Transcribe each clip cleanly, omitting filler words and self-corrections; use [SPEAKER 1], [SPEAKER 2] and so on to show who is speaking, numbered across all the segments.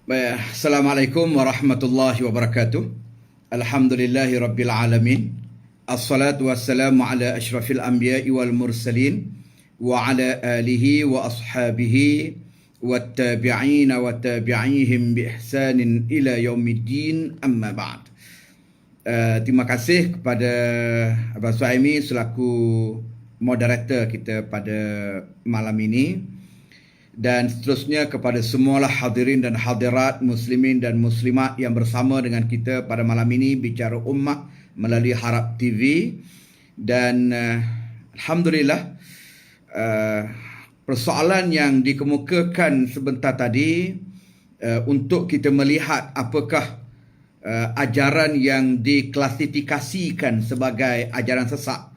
[SPEAKER 1] Baik, Assalamualaikum warahmatullahi wabarakatuh. Alhamdulillahi rabbil alamin. Assalatu wassalamu ala asyrafil anbiya'i wal mursalin wa ala alihi wa ashabihi wattabi'ina wa tabi'ihim bi ihsanin ila yaumiddin, amma ba'd. Terima kasih kepada Abang Suhaimi selaku moderator kita pada malam ini, dan seterusnya kepada semualah hadirin dan hadirat, muslimin dan muslimat yang bersama dengan kita pada malam ini Bicara Ummah melalui Harap TV. Dan Alhamdulillah, persoalan yang dikemukakan sebentar tadi untuk kita melihat apakah ajaran yang diklasifikasikan sebagai ajaran sesat.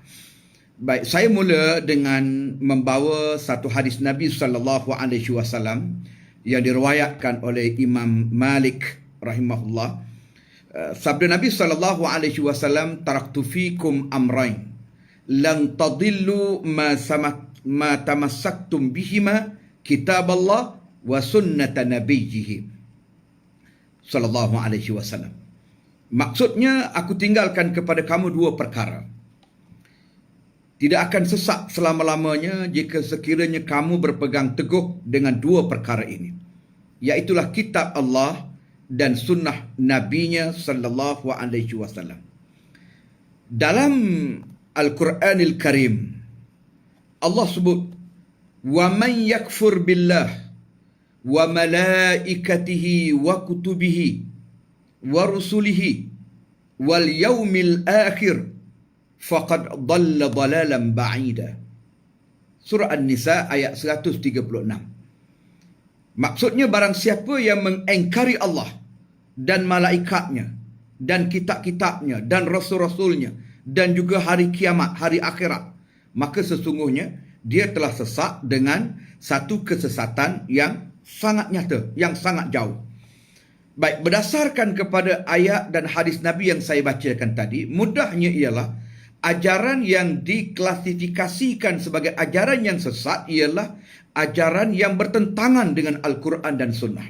[SPEAKER 1] Baik, saya mula dengan membawa satu hadis Nabi SAW yang diriwayatkan oleh Imam Malik rahimahullah. Sabda Nabi SAW, taraktu fikum amrain lan tadillu ma tamassaktum bihima kitab Allah wa sunnata nabiyhi sallallahu alaihi wasallam. Maksudnya, aku tinggalkan kepada kamu dua perkara. Tidak akan sesat selama-lamanya jika sekiranya kamu berpegang teguh dengan dua perkara ini, iaitulah kitab Allah dan sunnah Nabi-Nya sallallahu alaihi wasallam. Dalam Al-Quranil Karim, Allah sebut, "Wa man yakfur billah wa malaikatihi wa kutubihi wa rusulihi wal yaumil akhir faqad dhalla dhalalan ba'ida." Surah An-Nisa ayat 136. Maksudnya, barang siapa yang mengingkari Allah dan malaikatnya dan kitab-kitabnya dan rasul-rasulnya dan juga hari kiamat, hari akhirat, maka sesungguhnya dia telah sesat dengan satu kesesatan yang sangat nyata, yang sangat jauh. Baik, berdasarkan kepada ayat dan hadis Nabi yang saya bacakan tadi, mudahnya ialah ajaran yang diklasifikasikan sebagai ajaran yang sesat ialah ajaran yang bertentangan dengan Al-Quran dan Sunnah.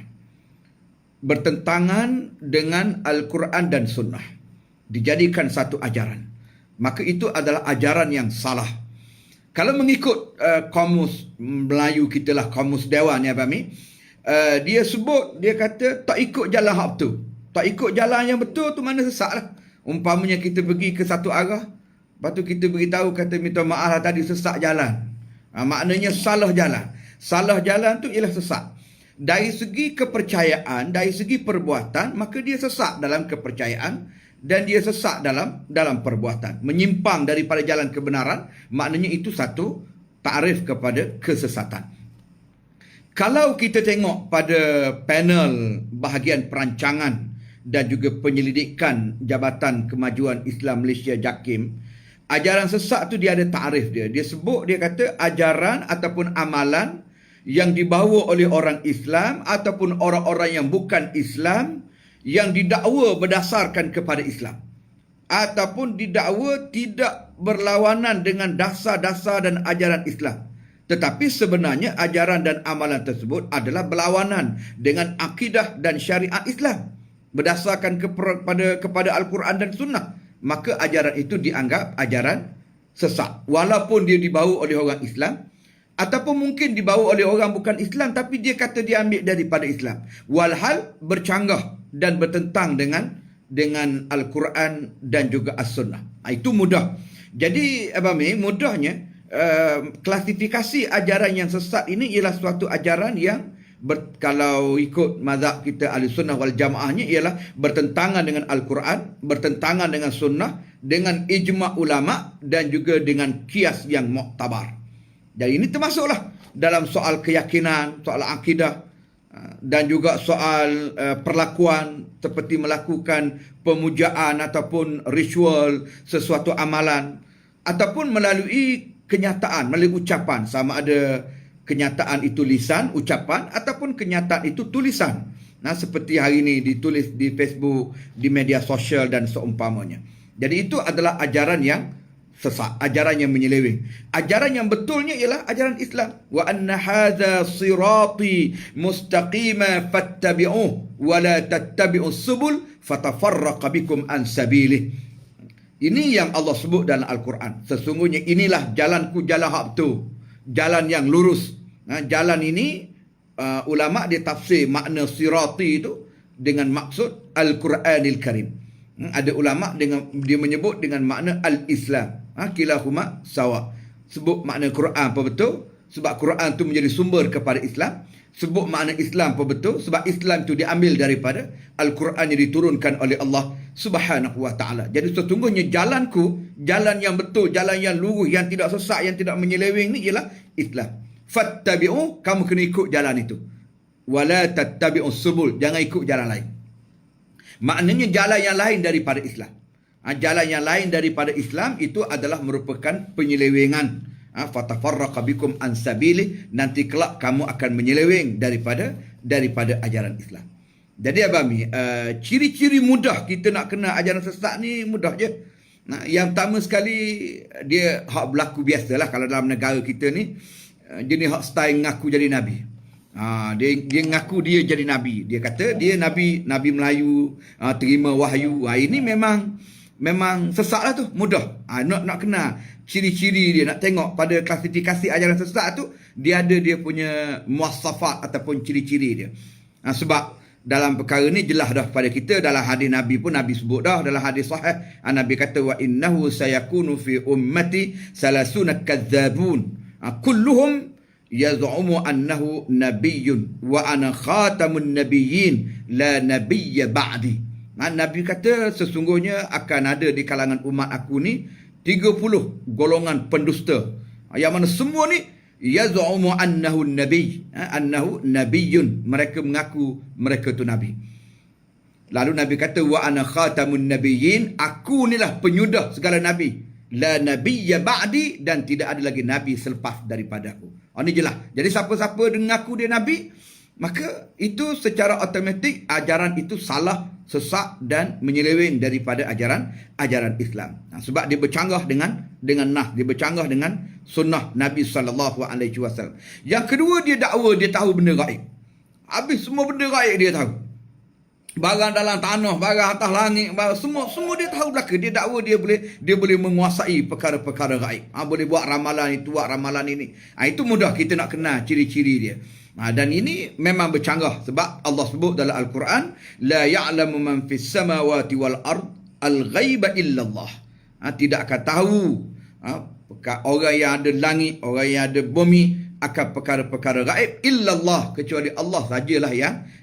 [SPEAKER 1] Bertentangan dengan Al-Quran dan Sunnah, dijadikan satu ajaran, maka itu adalah ajaran yang salah. Kalau mengikut kamus Melayu kita lah, kamus Dewan ya Fahmi, dia sebut, dia kata tak ikut jalan hak betul. Tak ikut jalan yang betul tu mana sesat lah. Umpamanya kita pergi ke satu arah, lepas tu kita beritahu, kata minta maaf lah tadi sesat jalan. Maknanya salah jalan. Salah jalan tu ialah sesat. Dari segi kepercayaan, dari segi perbuatan, maka dia sesat dalam kepercayaan dan dia sesat dalam perbuatan. Menyimpang daripada jalan kebenaran, maknanya itu satu takrif kepada kesesatan. Kalau kita tengok pada panel bahagian perancangan dan juga penyelidikan Jabatan Kemajuan Islam Malaysia JAKIM, ajaran sesat tu dia ada takrif dia. Dia sebut, dia kata ajaran ataupun amalan yang dibawa oleh orang Islam ataupun orang-orang yang bukan Islam yang didakwa berdasarkan kepada Islam ataupun didakwa tidak berlawanan dengan dasar-dasar dan ajaran Islam, tetapi sebenarnya ajaran dan amalan tersebut adalah berlawanan dengan akidah dan syariat Islam berdasarkan kepada Al-Quran dan Sunnah, maka ajaran itu dianggap ajaran sesat walaupun dia dibawa oleh orang Islam, ataupun mungkin dibawa oleh orang bukan Islam tapi dia kata dia ambil daripada Islam, walhal bercanggah dan bertentang dengan Al-Quran dan juga As-Sunnah. Itu mudah. Jadi mudahnya klasifikasi ajaran yang sesat ini ialah suatu ajaran yang kalau ikut mazhab kita Ahlussunnah wal Jamaahnya ialah bertentangan dengan Al-Quran, bertentangan dengan Sunnah, dengan ijma' ulama' dan juga dengan qiyas yang muktabar. Jadi ini termasuklah dalam soal keyakinan, soal akidah dan juga soal perlakuan seperti melakukan pemujaan ataupun ritual sesuatu amalan ataupun melalui kenyataan, melalui ucapan, sama ada kenyataan itu lisan, ucapan ataupun kenyataan itu tulisan. Seperti hari ini ditulis di Facebook, di media sosial dan seumpamanya. Jadi itu adalah ajaran yang sesat, ajaran yang menyeleweng. Ajaran yang betulnya ialah ajaran Islam. Wa anna hadza sirati mustaqima fattabi'uh wa la tattabi'us subul fatafarraqa bikum an sabilih. Ini yang Allah sebut dalam Al-Quran. Sesungguhnya inilah jalanku, jalan hak betul, jalan yang lurus. Jalan ini ulama dia tafsir makna sirati itu dengan maksud Al-Quranil Karim. Ada ulama dengan dia menyebut dengan makna al-Islam. Kilahuma sawa. Sebut makna Quran apa betul? Sebab Quran itu menjadi sumber kepada Islam. Sebut makna Islam apa betul? Sebab Islam itu diambil daripada Al-Quran yang diturunkan oleh Allah Subhanahu wa taala. Jadi sesungguhnya jalanku, jalan yang betul, jalan yang lurus, yang tidak sesat, yang tidak menyeleweng ni ialah Islam. Fattabi'u, kamu kena ikut jalan itu. Wala tattabi'us subul, jangan ikut jalan lain. Maknanya jalan yang lain daripada Islam. Jalan yang lain daripada Islam itu adalah merupakan penyelewengan. Fatafarraqa bikum an sabilih, nanti kelak kamu akan menyeleweng daripada ajaran Islam. Jadi abami, ciri-ciri mudah kita nak kena ajaran sesat ni mudah je. Yang pertama sekali, dia hak berlaku biasalah kalau dalam negara kita ni, jenis hak style ngaku jadi nabi. Dia ngaku dia jadi nabi. Dia kata dia nabi Melayu, terima wahyu. Ini memang sesat lah tu, mudah. Nak kena ciri-ciri dia, nak tengok pada klasifikasi ajaran sesat tu, dia ada dia punya muasafat ataupun ciri-ciri dia. Sebab dalam perkara ni jelas dah pada kita, dalam hadis Nabi pun Nabi sebut dah, dalam hadis sahih Nabi kata wa innahu sayakunu fi ummati salasuna kadzabun kulluhum yaz'umu annahu nabiyyun wa ana khatamun nabiyyin la nabiyya ba'di. Nabi kata sesungguhnya akan ada di kalangan umat aku ni 30 golongan pendusta, yang mana semua ni yaz'umu annahu nabiy, annahu nabiyyun, mereka mengaku mereka tu nabi. Lalu Nabi kata wa ana khatamun nabiyyin, aku inilah penyudah segala nabi, la nabiyya ba'di, dan tidak ada lagi nabi selepas daripada aku. Ini jelas. Jadi siapa-siapa mengaku dia nabi, maka itu secara automatik ajaran itu salah, sesat dan menyeleweng daripada ajaran Islam. Sebab dia bercanggah dengan nas, dia bercanggah dengan sunnah Nabi SAW. Yang kedua, dia dakwa dia tahu benda gaib. Habis semua benda gaib dia tahu. Barang dalam tanah, barang atas langit, barang semua dia tahu belaka. Dia dakwa dia boleh menguasai perkara-perkara gaib. Boleh buat ramalan itu, buat ramalan ini. Itu mudah kita nak kenal ciri-ciri dia. Dan ini memang bercanggah sebab Allah sebut dalam Al-Quran, la ya'lamu man fis samawati wal ard al-ghaiba illallah. Tidak akan tahu orang yang ada langit, orang yang ada bumi akan perkara-perkara gaib illallah, kecuali Allah sajalah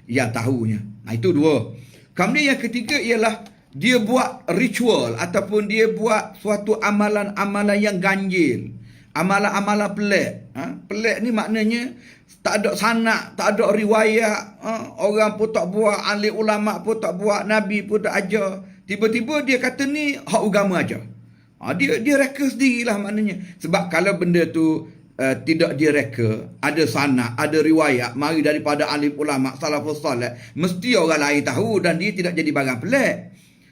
[SPEAKER 1] yang tahunya. Itu dua. Kemudian yang ketiga ialah dia buat ritual ataupun dia buat suatu amalan-amalan yang ganjil, amalan-amalan pelik. Pelik ni maknanya tak ada sanad, tak ada riwayat, orang pun tak buat, ahli ulama pun tak buat, Nabi pun tak ajar. Tiba-tiba dia kata ni hak agama aja. Dia reka sendirilah maknanya. Sebab kalau benda tu tidak direka, ada sanad, ada riwayat, mari daripada ahli ulama salafus salih, mesti orang lain tahu dan dia tidak jadi barang pelik.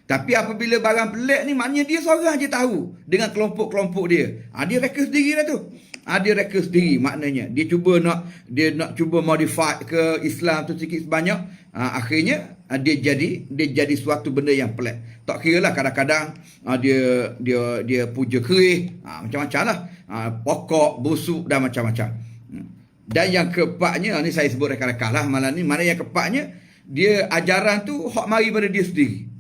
[SPEAKER 1] Tapi apabila barang pelik ni, maknanya dia seorang je tahu dengan kelompok-kelompok dia. Dia reka sendiri lah tu. Dia reka sendiri maknanya. Dia nak cuba modify ke Islam tu sikit sebanyak. Akhirnya dia jadi suatu benda yang pelik. Tak kira lah kadang-kadang dia puja kerih, macam-macam lah. Pokok, busuk dan macam-macam. Dan yang keempatnya, ni saya sebut rekan-rekan lah malam ni. Mana yang keempatnya, dia ajaran tu hak mari pada dia sendiri.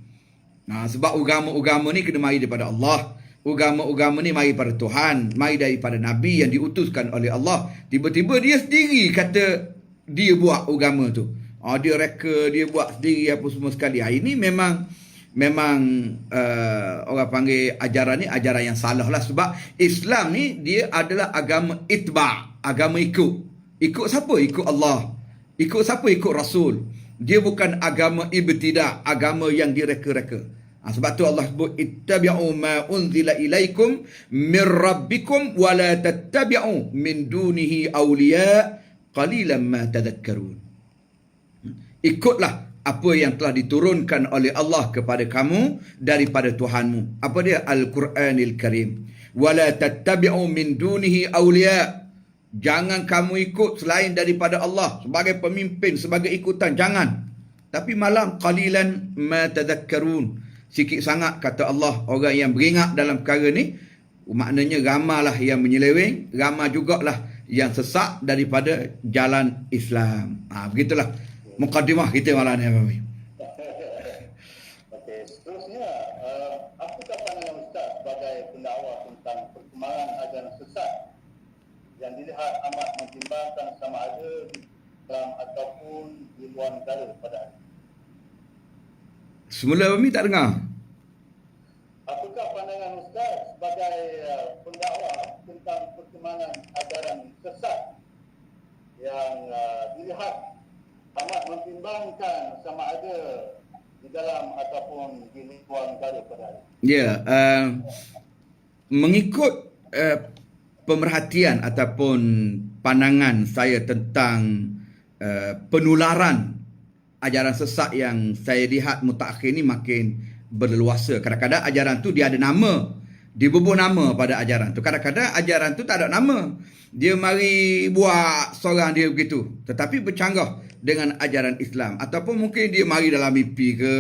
[SPEAKER 1] Sebab agama-agama ni kena mari daripada Allah. Agama-agama ni mari pada Tuhan, mari daripada Nabi yang diutuskan oleh Allah. Tiba-tiba dia sendiri kata dia buat agama tu. Dia reka, dia buat sendiri apa semua sekali. Ini memang orang panggil ajaran ni ajaran yang salah lah. Sebab Islam ni dia adalah agama itba', agama ikut. Ikut siapa? Ikut Allah. Ikut siapa? Ikut Rasul. Dia bukan agama ibtida', agama yang direka-reka. Sebab tu Allah sebut ittabi'u ma unzila ilaikum min rabbikum wa la tattabi'u min dunihi awliya qalilan ma tadhakkarun. Ikutlah apa yang telah diturunkan oleh Allah kepada kamu daripada Tuhanmu. Apa dia? Al-Quranil Karim. wala tattabi'u min dunihi awliya. Jangan kamu ikut selain daripada Allah sebagai pemimpin, sebagai ikutan, jangan. Tapi malam qalilan ma tadhakkarun. Sikit sangat kata Allah orang yang beringat dalam perkara ni. Maknanya ramalah yang menyeleweng, ramai jugalah yang sesat daripada jalan Islam. Begitulah mukadimah kita malam ni, Abang Mi.
[SPEAKER 2] Okey, seterusnya, apakah pandangan Ustaz sebagai pendakwa tentang perkembangan ajaran sesat yang dilihat amat membimbangkan sama ada di dalam ataupun di luar negara pada hari ini?
[SPEAKER 1] Semula Abang Mi tak dengar.
[SPEAKER 2] Apakah pandangan Ustaz sebagai pendakwa tentang perkembangan ajaran sesat yang dilihat amat membimbangkan sama ada di dalam ataupun di luar negara pada hari ini?
[SPEAKER 1] Ya, mengikut pemerhatian ataupun pandangan saya tentang penularan ajaran sesat yang saya lihat mutakhir ni makin berleluasa. Kadang-kadang ajaran tu dia ada nama, dia berbuah nama pada ajaran tu. Kadang-kadang ajaran tu tak ada nama, dia mari buat seorang dia begitu, tetapi bercanggah dengan ajaran Islam. Ataupun mungkin dia mari dalam mimpi ke,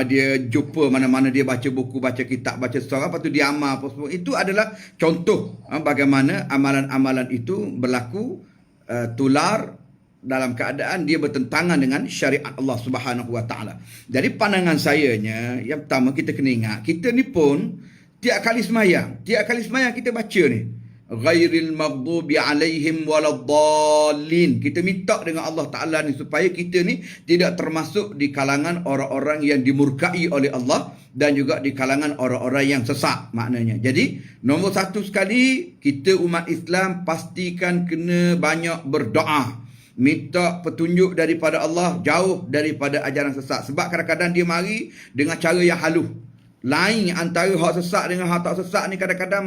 [SPEAKER 1] dia jumpa mana-mana, dia baca buku, baca kitab, baca seorang, lepas tu dia amal apa semua. Itu adalah contoh bagaimana amalan-amalan itu berlaku tular dalam keadaan dia bertentangan dengan syariat Allah Subhanahu Wa Taala. Dari pandangan sayanya, yang pertama kita kena ingat, kita ni pun tiap kali semayang kita baca ni, ghairil maghdubi alaihim waladdallin. Kita minta dengan Allah Taala ni supaya kita ni tidak termasuk di kalangan orang-orang yang dimurkai oleh Allah dan juga di kalangan orang-orang yang sesat maknanya. Jadi nombor satu sekali, kita umat Islam pastikan kena banyak berdoa, minta petunjuk daripada Allah, jauh daripada ajaran sesat. Sebab kadang-kadang dia mari dengan cara yang halus. Lain antara hak sesat dengan hak tak sesat ni, kadang-kadang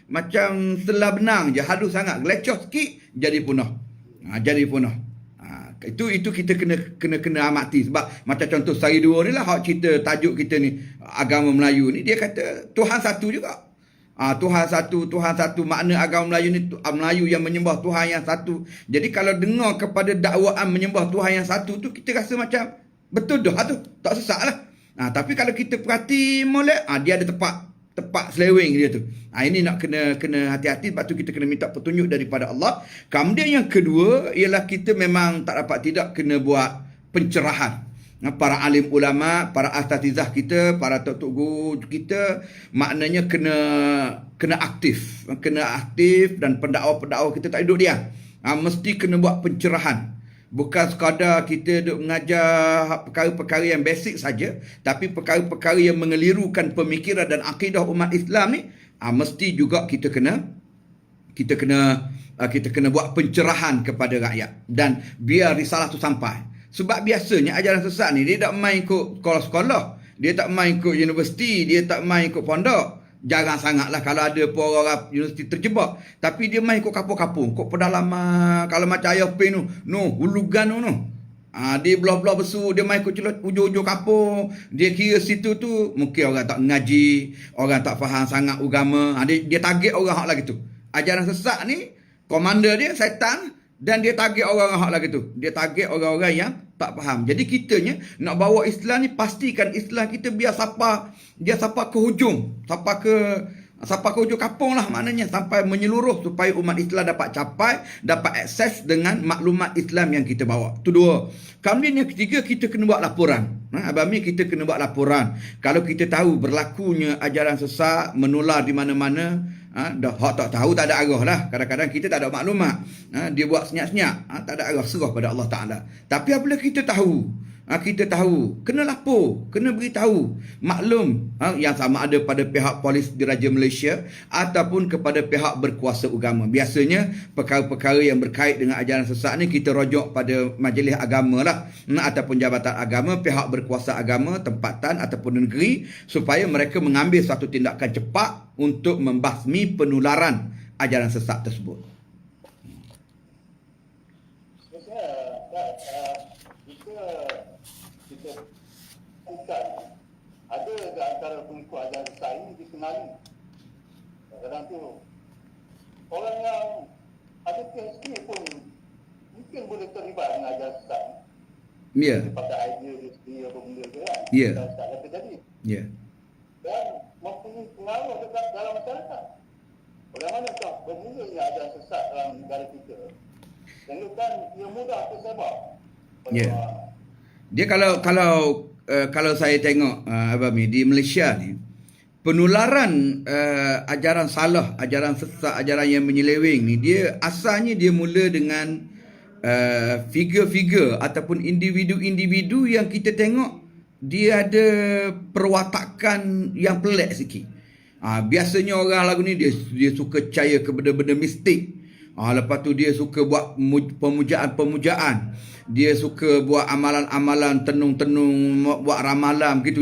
[SPEAKER 1] macam selah benang je, halus sangat, gelecoh sikit jadi punah. Jadi punah. Itu kita kena amati. Sebab macam contoh sehari dua ni lah, hak cerita tajuk kita ni, agama Melayu ni, dia kata Tuhan satu juga. Tuhan satu, makna agama Melayu ni Melayu yang menyembah Tuhan yang satu. Jadi kalau dengar kepada dakwaan menyembah Tuhan yang satu tu, kita rasa macam betul dah tu, tak sesat lah. Tapi kalau kita perhati molek, dia ada tepat seleweng dia tu. Ini nak kena hati-hati. Sebab tu kita kena minta petunjuk daripada Allah. Kemudian yang kedua ialah kita memang tak dapat tidak kena buat pencerahan. Para alim ulama, para asatizah kita, para tok-tok guru kita, maknanya kena aktif. Kena aktif, dan pendakwa-pendakwa kita tak duduk diam. Mesti kena buat pencerahan. Bukan sekadar kita duk mengajar perkara-perkara yang basic saja, tapi perkara-perkara yang mengelirukan pemikiran dan akidah umat Islam ni, mesti juga kita kena buat pencerahan kepada rakyat, dan biar risalah tu sampai. Sebab biasanya ajaran sesat ni, dia tak main ikut sekolah-sekolah, dia tak main ikut universiti, dia tak main ikut pondok. Jarang sangatlah kalau ada pun orang universiti terjebak. Tapi dia main ikut kapung-kapung, ikut pedalaman. Kalau macam ayah pin tu, hulugan tu. Dia belah-belah besu, dia main ikut ujung-ujung kapung. Dia kira situ tu mungkin orang tak mengaji, orang tak faham sangat agama. Dia target orang hak lagi tu. Ajaran sesat ni, komander dia syaitan, dan dia target orang hak lagi tu. Dia target orang-orang yang tak faham. Jadi kitanya nak bawa Islam ni, pastikan Islam kita biar sampai ke hujung, sampai ke hujung kapung lah maknanya, sampai menyeluruh, supaya umat Islam dapat capai, dapat akses dengan maklumat Islam yang kita bawa. Itu dua. Kemudian yang ketiga, kita kena buat laporan. Abang Mi, kita kena buat laporan. Kalau kita tahu berlakunya ajaran sesat menular di mana-mana, hak tak tahu tak ada arah lah. Kadang-kadang kita tak ada maklumat. Dia buat senyap-senyap, tak ada arah, serah pada Allah Ta'ala. Tapi apabila kita tahu, kena lapor, kena beritahu, maklum, yang sama ada pada pihak polis diraja Malaysia ataupun kepada pihak berkuasa agama. Biasanya perkara-perkara yang berkait dengan ajaran sesat ni, kita rujuk pada majlis agama lah, ataupun jabatan agama, pihak berkuasa agama tempatan ataupun negeri, supaya mereka mengambil satu tindakan cepat untuk membasmi penularan ajaran sesat tersebut.
[SPEAKER 2] Ada di antara pengikut ajaran sesat ini dikenali Kadang tu orang yang ada PhD pun mungkin boleh terlibat dengan ajaran sesat.
[SPEAKER 1] Ya.
[SPEAKER 2] Daripada idea dia sendiri apa benda tu kan.
[SPEAKER 1] Ya.
[SPEAKER 2] Sesat yang terjadi.
[SPEAKER 1] Ya.
[SPEAKER 2] Dan mempunyai pengaruh dekat dalam masyarakat. Bagaimanakah bermulanya ajaran sesat dalam negara kita? Dan itu kan ia mudah tersebar.
[SPEAKER 1] Ya. Dia kalau saya tengok Abang Mi, di Malaysia ni penularan ajaran salah, ajaran sesat, ajaran yang menyeleweng ni, dia asalnya dia mula dengan figure-figure ataupun individu-individu yang kita tengok dia ada perwatakan yang pelik sikit. Biasanya orang lagu ni dia suka percaya kepada benda mistik. Lepas tu dia suka buat pemujaan-pemujaan. Dia suka buat amalan-amalan, tenung-tenung, buat ramalan begitu.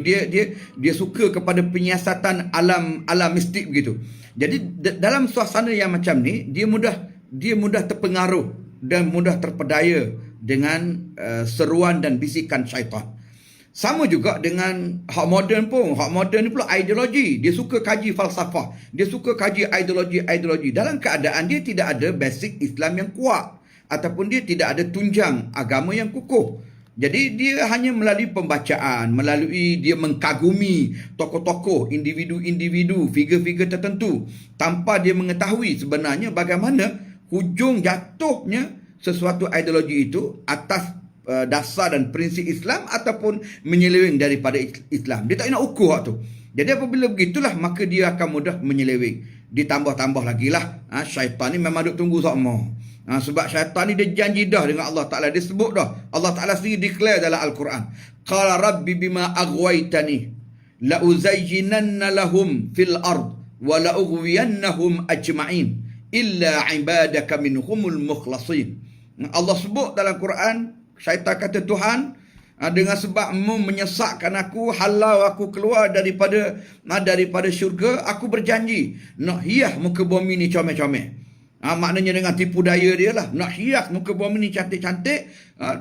[SPEAKER 1] Dia suka kepada penyiasatan alam mistik begitu. Jadi dalam suasana yang macam ni, dia mudah terpengaruh dan mudah terpedaya dengan seruan dan bisikan syaitan. Sama juga dengan hak moden pun. Hak moden ni pula ideologi. Dia suka kaji falsafah. Dia suka kaji ideologi. Dalam keadaan dia tidak ada basic Islam yang kuat. Ataupun dia tidak ada tunjang agama yang kukuh. Jadi dia hanya melalui pembacaan, melalui dia mengkagumi tokoh-tokoh, individu-individu, figure-figure tertentu. Tanpa dia mengetahui sebenarnya bagaimana hujung jatuhnya sesuatu ideologi itu atas dasar dan prinsip Islam ataupun menyeleweng daripada Islam. Dia tak nak ukur tu. Jadi apabila begitulah, maka dia akan mudah menyeleweng. Ditambah-tambah lagi lah, syaitan ni memang duk tunggu sama. Sebab syaitan ni dia janji dah dengan Allah Ta'ala. Dia sebut dah. Allah Ta'ala sendiri declare dalam Al-Quran. Qala rabbi bima aghwaytani la uzayyinanna lahum fil ard wa la ughwiyannahum ajma'in illa ibadaka minhumul mukhlasin. Allah sebut dalam Quran, syaitan kata, Tuhan, dengan sebabmu menyesatkan aku, halau aku keluar daripada syurga, aku berjanji nak hias muka bumi ni comel-comel. Maknanya dengan tipu daya dia lah. Nak hias muka bumi ni cantik-cantik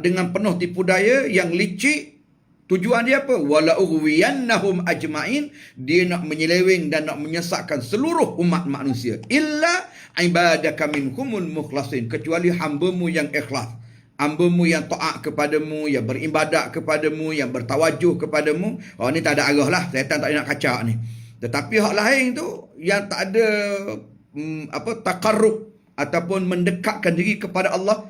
[SPEAKER 1] dengan penuh tipu daya yang licik. Tujuan dia apa? Wala ughwiyannahum ajma'in. Dia nak menyeleweng dan nak menyesatkan seluruh umat manusia. Illa ibadaka minhumul mukhlasin. Kecuali hamba-Mu yang ikhlas. Hamba-Mu yang taat kepadamu, yang beribadat kepadamu, yang bertawajuh kepadamu. Ni tak ada arah lah. Syaitan tak nak kacak ni. Tetapi hak lain tu yang tak ada takarrub ataupun mendekatkan diri kepada Allah,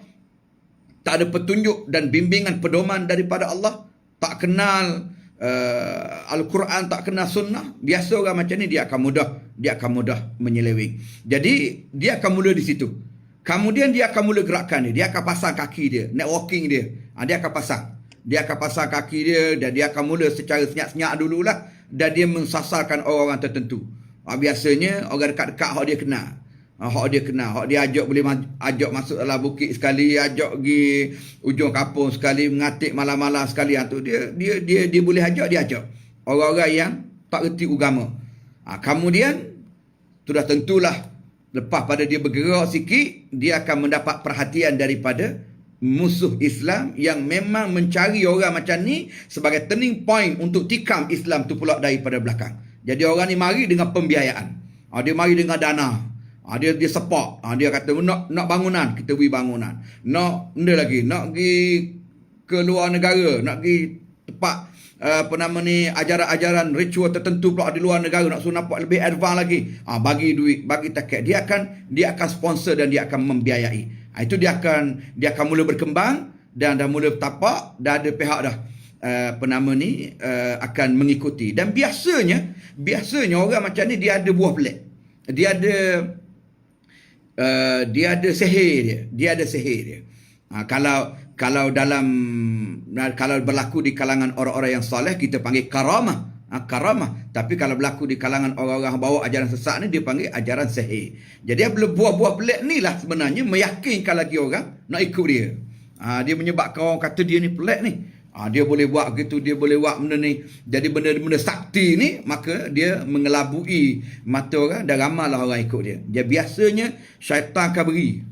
[SPEAKER 1] tak ada petunjuk dan bimbingan pedoman daripada Allah, tak kenal Al-Quran, tak kenal sunnah, biasa orang macam ni dia akan mudah menyeleweng. Jadi dia akan mula di situ. Kemudian dia akan mula gerakan dia akan pasang kaki dia, networking dia. Dia akan pasang kaki dia dan dia akan mula secara senyap-senyap dululah, dan dia mensasarkan orang-orang tertentu. Biasanya orang dekat-dekat hak dia kenal. Hak dia ajak, boleh ajak masuk dalam bukit sekali, ajak pergi ujung kampung sekali, mengatik malam-malam sekali. Tu dia boleh dia ajak orang-orang yang tak reti agama. Kemudian sudah tentulah lepas pada dia bergerak sikit, dia akan mendapat perhatian daripada musuh Islam yang memang mencari orang macam ni sebagai turning point untuk tikam Islam tu pula daripada belakang. Jadi orang ni mari dengan pembiayaan. Dia mari dengan dana. Dia support. Dia kata nak bangunan, kita beri bangunan. Nak pergi ke luar negara, nak pergi tempat ajaran-ajaran ritual tertentu pula di luar negara, nak suruh nampak lebih advance lagi. Bagi duit, bagi takat. Dia akan sponsor dan dia akan membiayai. Itu dia akan mula berkembang dan dah mula bertapak, dah ada pihak dah akan mengikuti. Dan biasanya orang macam ni dia ada buah pelik. Dia ada sihir dia. Kalau berlaku di kalangan orang-orang yang soleh, kita panggil karamah. Tapi kalau berlaku di kalangan orang-orang bawa ajaran sesat ni, dia panggil ajaran sihir. Jadi buah-buah pelik ni lah sebenarnya meyakinkan lagi orang nak ikut dia. Dia menyebabkan orang kata dia ni pelik ni. Dia boleh buat begitu, dia boleh buat benda ni. Jadi benda-benda sakti ni, maka dia mengelabui mata orang dan ramailah orang ikut dia. Dia biasanya syaitan akan beri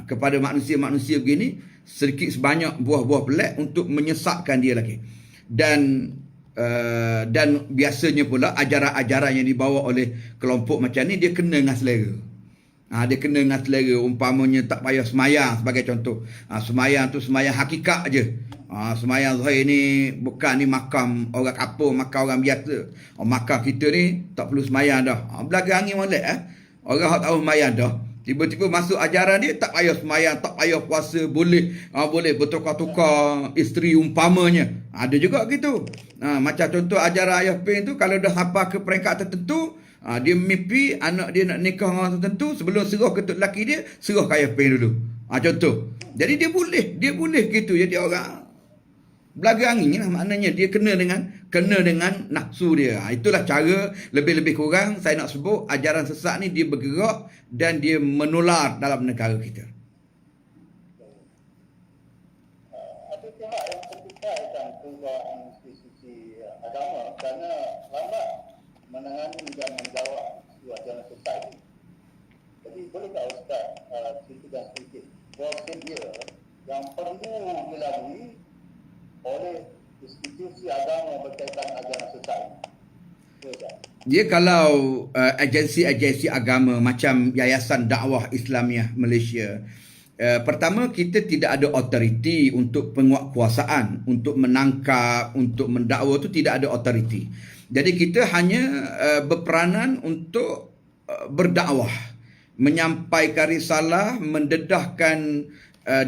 [SPEAKER 1] kepada manusia-manusia begini sedikit sebanyak buah-buah pelik untuk menyesatkan dia lagi. Dan Dan biasanya pula ajaran-ajaran yang dibawa oleh kelompok macam ni dia kena dengan selera. Dia kena dengan selera. Umpamanya tak payah semayang sebagai contoh. Semayang tu semayang hakikat je. Semayang Zuhair ni bukan ni makam orang kapur, makam orang biasa. Makam kita ni tak perlu semayang dah. Belaga angin molek Orang tak tahu semayang dah. Tiba-tiba masuk ajaran dia tak payah semayang, tak payah puasa, boleh bertukar-tukar isteri umpamanya. Ada juga gitu. Macam contoh ajaran Ayah Pen tu, kalau dah sampai ke peringkat tertentu, dia mimpi anak dia nak nikah dengan orang tertentu, sebelum serah ke tok lelaki dia, serah ke Ayah Pen dulu. Contoh. Jadi dia boleh gitu jadi orang belaga angin lah, maknanya dia kena dengan nafsu dia. Itulah cara lebih-lebih kurang saya nak sebut ajaran sesat ni dia bergerak dan dia menular dalam negara kita.
[SPEAKER 2] Ada pihak yang terfikirkan perubahan institusi agama kerana lambat menangani dan menjawab isu ajaran sesat ini. Jadi bolehkah Ustaz ceritakan sedikit proses dia yang perlu dilalui oleh institusi agama berkaitan ajaran sesat ini?
[SPEAKER 1] Dia kalau agensi-agensi agama macam Yayasan Dakwah Islamiah Malaysia, pertama kita tidak ada autoriti untuk penguatkuasaan, untuk menangkap, untuk mendakwa tu tidak ada autoriti. Jadi kita hanya berperanan untuk berdakwah, menyampaikan risalah, mendedahkan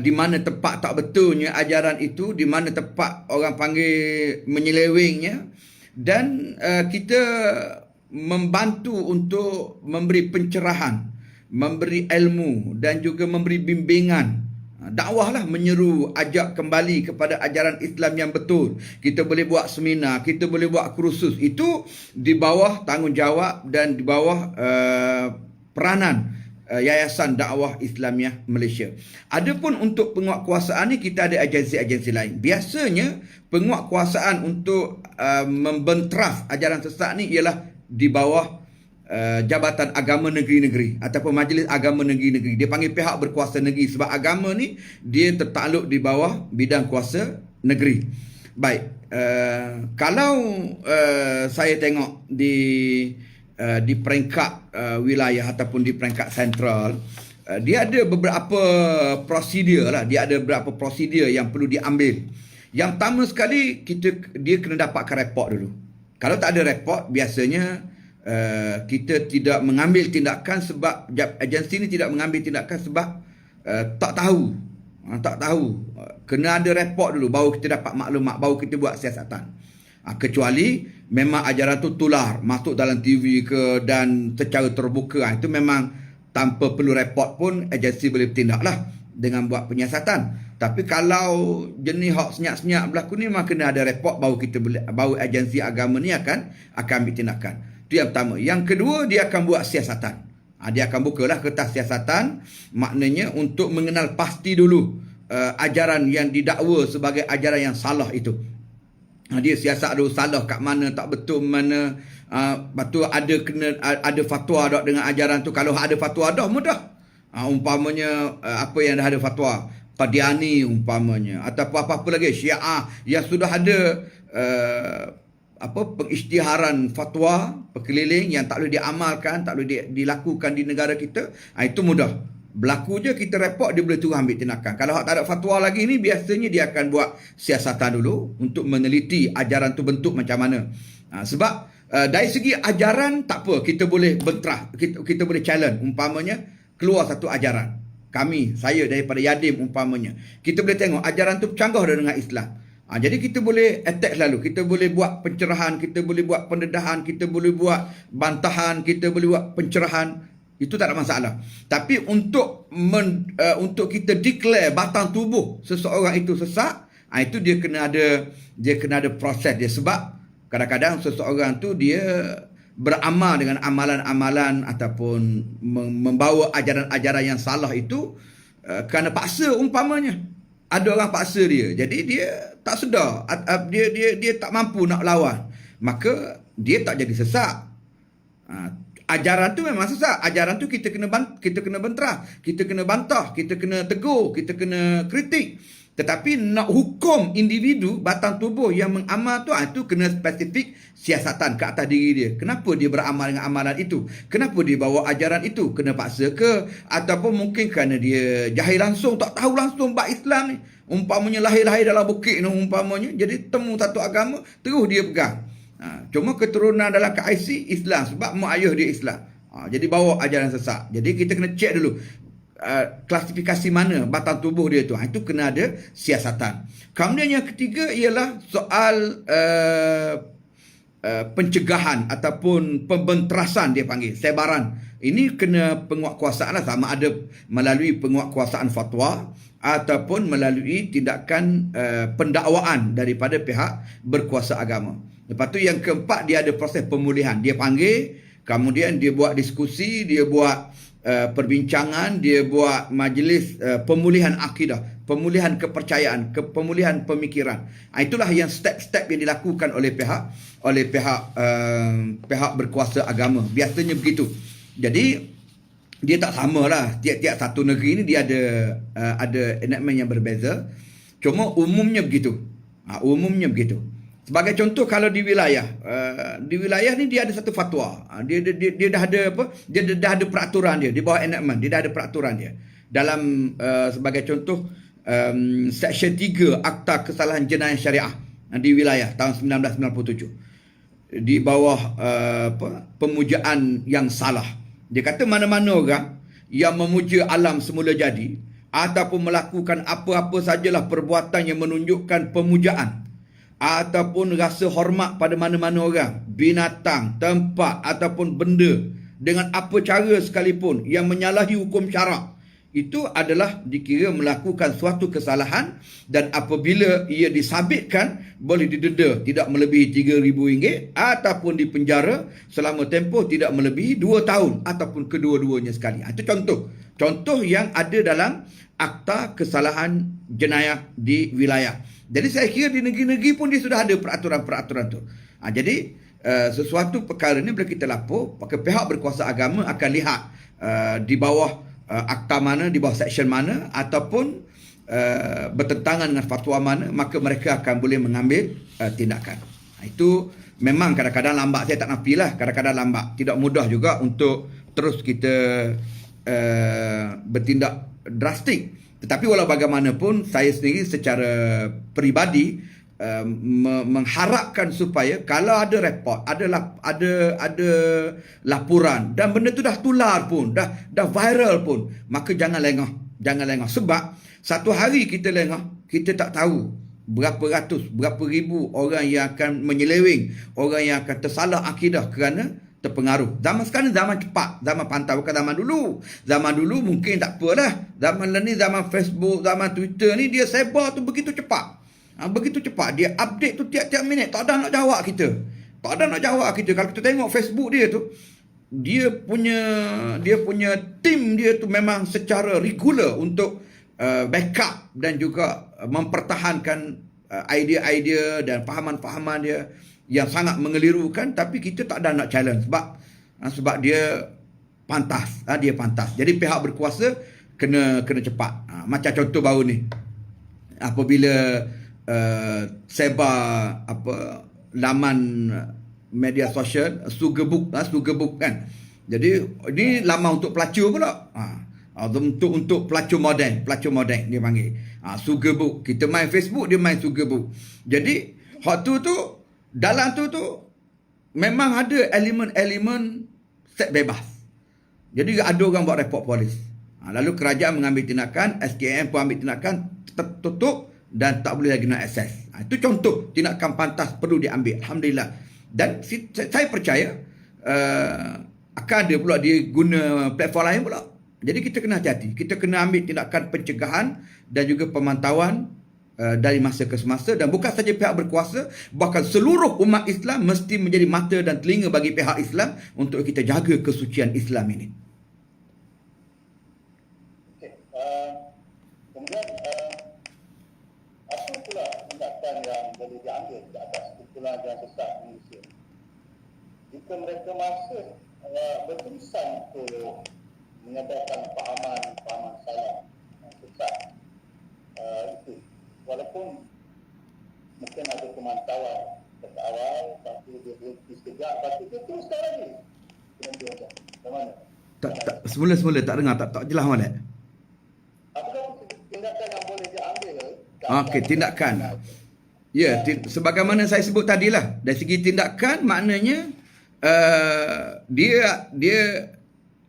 [SPEAKER 1] di mana tepat tak betulnya ajaran itu, di mana tepat orang panggil menyelewengnya, dan kita membantu untuk memberi pencerahan, memberi ilmu dan juga memberi bimbingan. Dakwah lah, menyeru, ajak kembali kepada ajaran Islam yang betul. Kita boleh buat seminar, kita boleh buat kursus. Itu di bawah tanggungjawab dan di bawah peranan Yayasan Dakwah Islamiah Malaysia. Adapun untuk penguatkuasaan ni kita ada agensi-agensi lain. Biasanya penguatkuasaan untuk membentraf ajaran sesat ni ialah di bawah Jabatan Agama Negeri-Negeri ataupun Majlis Agama Negeri-Negeri. Dia panggil pihak berkuasa negeri sebab agama ni dia tertakluk di bawah bidang kuasa negeri. Baik, kalau saya tengok di peringkat wilayah ataupun di peringkat sentral, dia ada beberapa prosedur lah. Dia ada beberapa prosedur yang perlu diambil. Yang pertama sekali, dia kena dapatkan report dulu. Kalau tak ada report, biasanya kita tidak mengambil tindakan sebab agensi ni tidak mengambil tindakan sebab tak tahu. Kena ada report dulu baru kita dapat maklumat, baru kita buat siasatan. Kecuali memang ajaran tu tular masuk dalam TV dan secara terbuka, itu memang tanpa perlu report pun agensi boleh bertindak lah dengan buat penyiasatan. Tapi kalau jenis hak senyap-senyap berlaku ni, memang kena ada report baru agensi agama ni akan ambil tindakan. Itu yang pertama. Yang kedua, dia akan buat siasatan. Dia akan bukalah kertas siasatan, maknanya untuk mengenal pasti dulu ajaran yang didakwa sebagai ajaran yang salah itu. Dia siasat dulu salah kat mana, tak betul mana. Lepas tu ada fatwa dah dengan ajaran tu. Kalau ada fatwa dah mudah. Umpamanya apa yang dah ada fatwa, Qadiani umpamanya, atau apa-apa lagi Syiah yang sudah ada pengisytiharan fatwa berkeliling yang tak boleh diamalkan, tak boleh dilakukan di negara kita, itu mudah. Berlaku je kita report, dia boleh terus ambil tindakan. Kalau tak ada fatwa lagi ni, biasanya dia akan buat siasatan dulu untuk meneliti ajaran tu bentuk macam mana. Sebab dari segi ajaran tak apa, kita boleh bentrah, kita boleh challenge. Umpamanya keluar satu ajaran, saya daripada Yadim umpamanya, kita boleh tengok ajaran tu bercanggah dengan Islam. Jadi kita boleh attack lalu, kita boleh buat pencerahan, kita boleh buat pendedahan, kita boleh buat bantahan, kita boleh buat pencerahan. Itu tak ada masalah. Tapi untuk kita declare batang tubuh seseorang itu sesat, itu dia kena ada proses dia. Sebab kadang-kadang seseorang tu dia beramal dengan amalan-amalan ataupun membawa ajaran-ajaran yang salah itu kerana paksa umpamanya. Ada orang paksa dia. Jadi dia tak sedar, dia tak mampu nak lawan. Maka dia tak jadi sesat. Ajaran tu memang sesat. Ajaran tu kita kena bentrah, kita kena bantah, kita kena tegur, kita kena kritik. Tetapi nak hukum individu batang tubuh yang mengamal tu, itu kena spesifik siasatan ke atas diri dia. Kenapa dia beramal dengan amalan itu? Kenapa dia bawa ajaran itu? Kena paksa ke? Ataupun mungkin kerana dia jahil langsung, tak tahu langsung bab Islam ni. Umpamanya lahir-lahir dalam bukit ni umpamanya. Jadi temu satu agama, terus dia pegang. Cuma keturunan dalam KIC Islam sebab mak ayah dia Islam. Jadi bawa ajaran sesat. Jadi kita kena cek dulu klasifikasi mana batang tubuh dia tu. Itu kena ada siasatan. Kemudian yang ketiga ialah soal pencegahan ataupun pembenterasan dia panggil, sebaran. Ini kena penguatkuasaan lah, sama ada melalui penguatkuasaan fatwa ataupun melalui tindakan pendakwaan daripada pihak berkuasa agama. Lepas tu yang keempat, dia ada proses pemulihan. Dia panggil, kemudian dia buat diskusi, dia buat perbincangan, dia buat majlis pemulihan akidah, pemulihan kepercayaan, pemulihan pemikiran. Itulah yang step-step yang dilakukan oleh pihak berkuasa agama. Biasanya begitu. Jadi dia tak samalah, tiap-tiap satu negeri ni dia ada enactment yang berbeza. Cuma umumnya begitu. Umumnya begitu. Sebagai contoh, kalau di wilayah ni dia ada satu fatwa. Dia dah ada apa? Dia dah ada peraturan dia di bawah enactment. Dia dah ada peraturan dia. Dalam sebagai contoh Seksyen 3 Akta Kesalahan Jenayah Syariah di wilayah tahun 1997. Di bawah pemujaan yang salah. Dia kata mana-mana orang yang memuja alam semula jadi ataupun melakukan apa-apa sajalah perbuatan yang menunjukkan pemujaan ataupun rasa hormat pada mana-mana orang, binatang, tempat ataupun benda dengan apa cara sekalipun yang menyalahi hukum syarak, itu adalah dikira melakukan suatu kesalahan, dan apabila ia disabitkan boleh didenda tidak melebihi RM3,000 ataupun dipenjara selama tempoh tidak melebihi 2 tahun ataupun kedua-duanya sekali. Itu contoh yang ada dalam Akta Kesalahan Jenayah di wilayah. Jadi saya kira di negeri-negeri pun dia sudah ada peraturan-peraturan tu. Jadi sesuatu perkara ni bila kita lapor, maka pihak berkuasa agama akan lihat di bawah akta mana, di bawah seksyen mana, ataupun bertentangan dengan fatwa mana, maka mereka akan boleh mengambil tindakan. Itu memang kadang-kadang lambat, saya tak nafilah, kadang-kadang lambat. Tidak mudah juga untuk terus kita bertindak drastik. Tetapi walau bagaimanapun, saya sendiri secara peribadi mengharapkan supaya kalau ada report, ada laporan dan benda tu dah tular pun, dah viral pun, maka jangan lengah. Sebab satu hari kita lengah, kita tak tahu berapa ratus, berapa ribu orang yang akan menyeleweng, orang yang akan tersalah akidah kerana terpengaruh. Zaman sekarang zaman cepat, zaman pantau, bukan zaman dulu. Zaman dulu mungkin tak apalah. Zaman ni, zaman Facebook, zaman Twitter ni, dia sebar tu begitu cepat. Begitu cepat. Dia update tu tiap-tiap minit. Tak ada nak jawab kita. Kalau kita tengok Facebook dia tu, dia punya tim dia tu memang secara regular untuk backup dan juga mempertahankan idea-idea dan fahaman-fahaman dia yang sangat mengelirukan, tapi kita tak ada nak challenge sebab dia pantas. Jadi pihak berkuasa kena cepat. Macam contoh baru ni, apabila sebar laman media sosial Sugarbook kan. Jadi ini laman untuk pelacur pula. Untuk pelacur moden dia panggil. Sugarbook. Kita main Facebook, dia main Sugarbook. Jadi hak tu dalam tu memang ada elemen-elemen seks bebas. Jadi ada orang buat report polis. Lalu kerajaan mengambil tindakan, SKM pun ambil tindakan, tutup dan tak boleh lagi nak akses. Itu contoh tindakan pantas perlu diambil. Alhamdulillah. Dan saya percaya akan ada pula dia guna platform lain pula. Jadi kita kena hati-hati. Kita kena ambil tindakan pencegahan dan juga pemantauan dari masa ke semasa, dan bukan saja pihak berkuasa, bahkan seluruh umat Islam mesti menjadi mata dan telinga bagi pihak Islam untuk kita jaga kesucian Islam ini.
[SPEAKER 2] Kemudian apa pula tindakan yang boleh diambil di atas kumpulan yang sesat di Malaysia jika mereka masih berterusan untuk menyebarkan fahaman salah yang sesat itu? walaupun mungkin ada pemantauan pada awal, lepas tu dia berhenti sekejap, lepas tu dia teruskan lagi. Berhenti macam mana?
[SPEAKER 1] Semula-semula tak dengar, tak jelas Malik.
[SPEAKER 2] Apakah tindakan yang boleh diambil?
[SPEAKER 1] Okey, tindakan. Ya, sebagaimana saya sebut tadilah, dari segi tindakan maknanya dia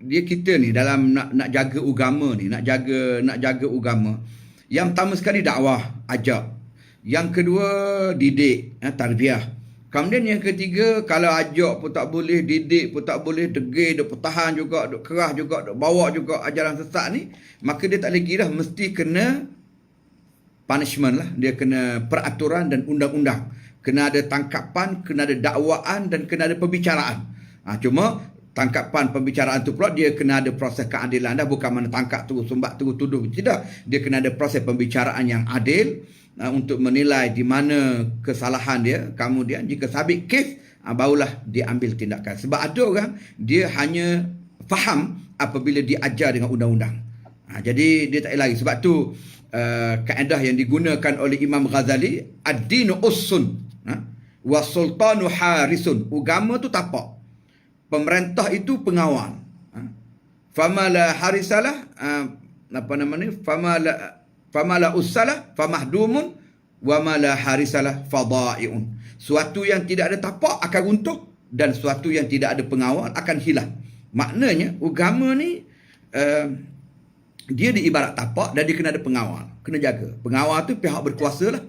[SPEAKER 1] kita ni dalam nak jaga agama ni, nak jaga agama. Yang pertama sekali dakwah, ajak. Yang kedua didik, tarbiyah. Kemudian yang ketiga, kalau ajak pun tak boleh, didik pun tak boleh, degil, duk pertahan juga, duk kerah juga, duk bawa juga ajaran sesat ni, maka dia tak lagi dah, mesti kena punishment lah. Dia kena peraturan dan undang-undang. Kena ada tangkapan, kena ada dakwaan dan kena ada pembicaraan. Cuma tangkapan pembicaraan tu pula dia kena ada proses keadilan dah. Bukan mana tangkap tu, sumbat tu, tuduh. Tidak. Dia kena ada proses pembicaraan yang adil untuk menilai di mana kesalahan dia. Kemudian jika sabit kes, barulah dia ambil tindakan. Sebab ada orang dia hanya faham apabila diajar dengan undang-undang. Jadi dia tak lari. Sebab tu kaedah yang digunakan oleh Imam Ghazali, ad-dinu ussun wa sultanu harisun. Agama tu tapak, pemerintah itu pengawal. Famala harisalah famala ussalah famahdumun wa mala harisalah fadai'un. Suatu yang tidak ada tapak akan runtuh, dan suatu yang tidak ada pengawal akan hilang. Maknanya agama ni dia diibarat tapak dan dia kena ada pengawal, kena jaga. Pengawal tu pihak berkuasa lah,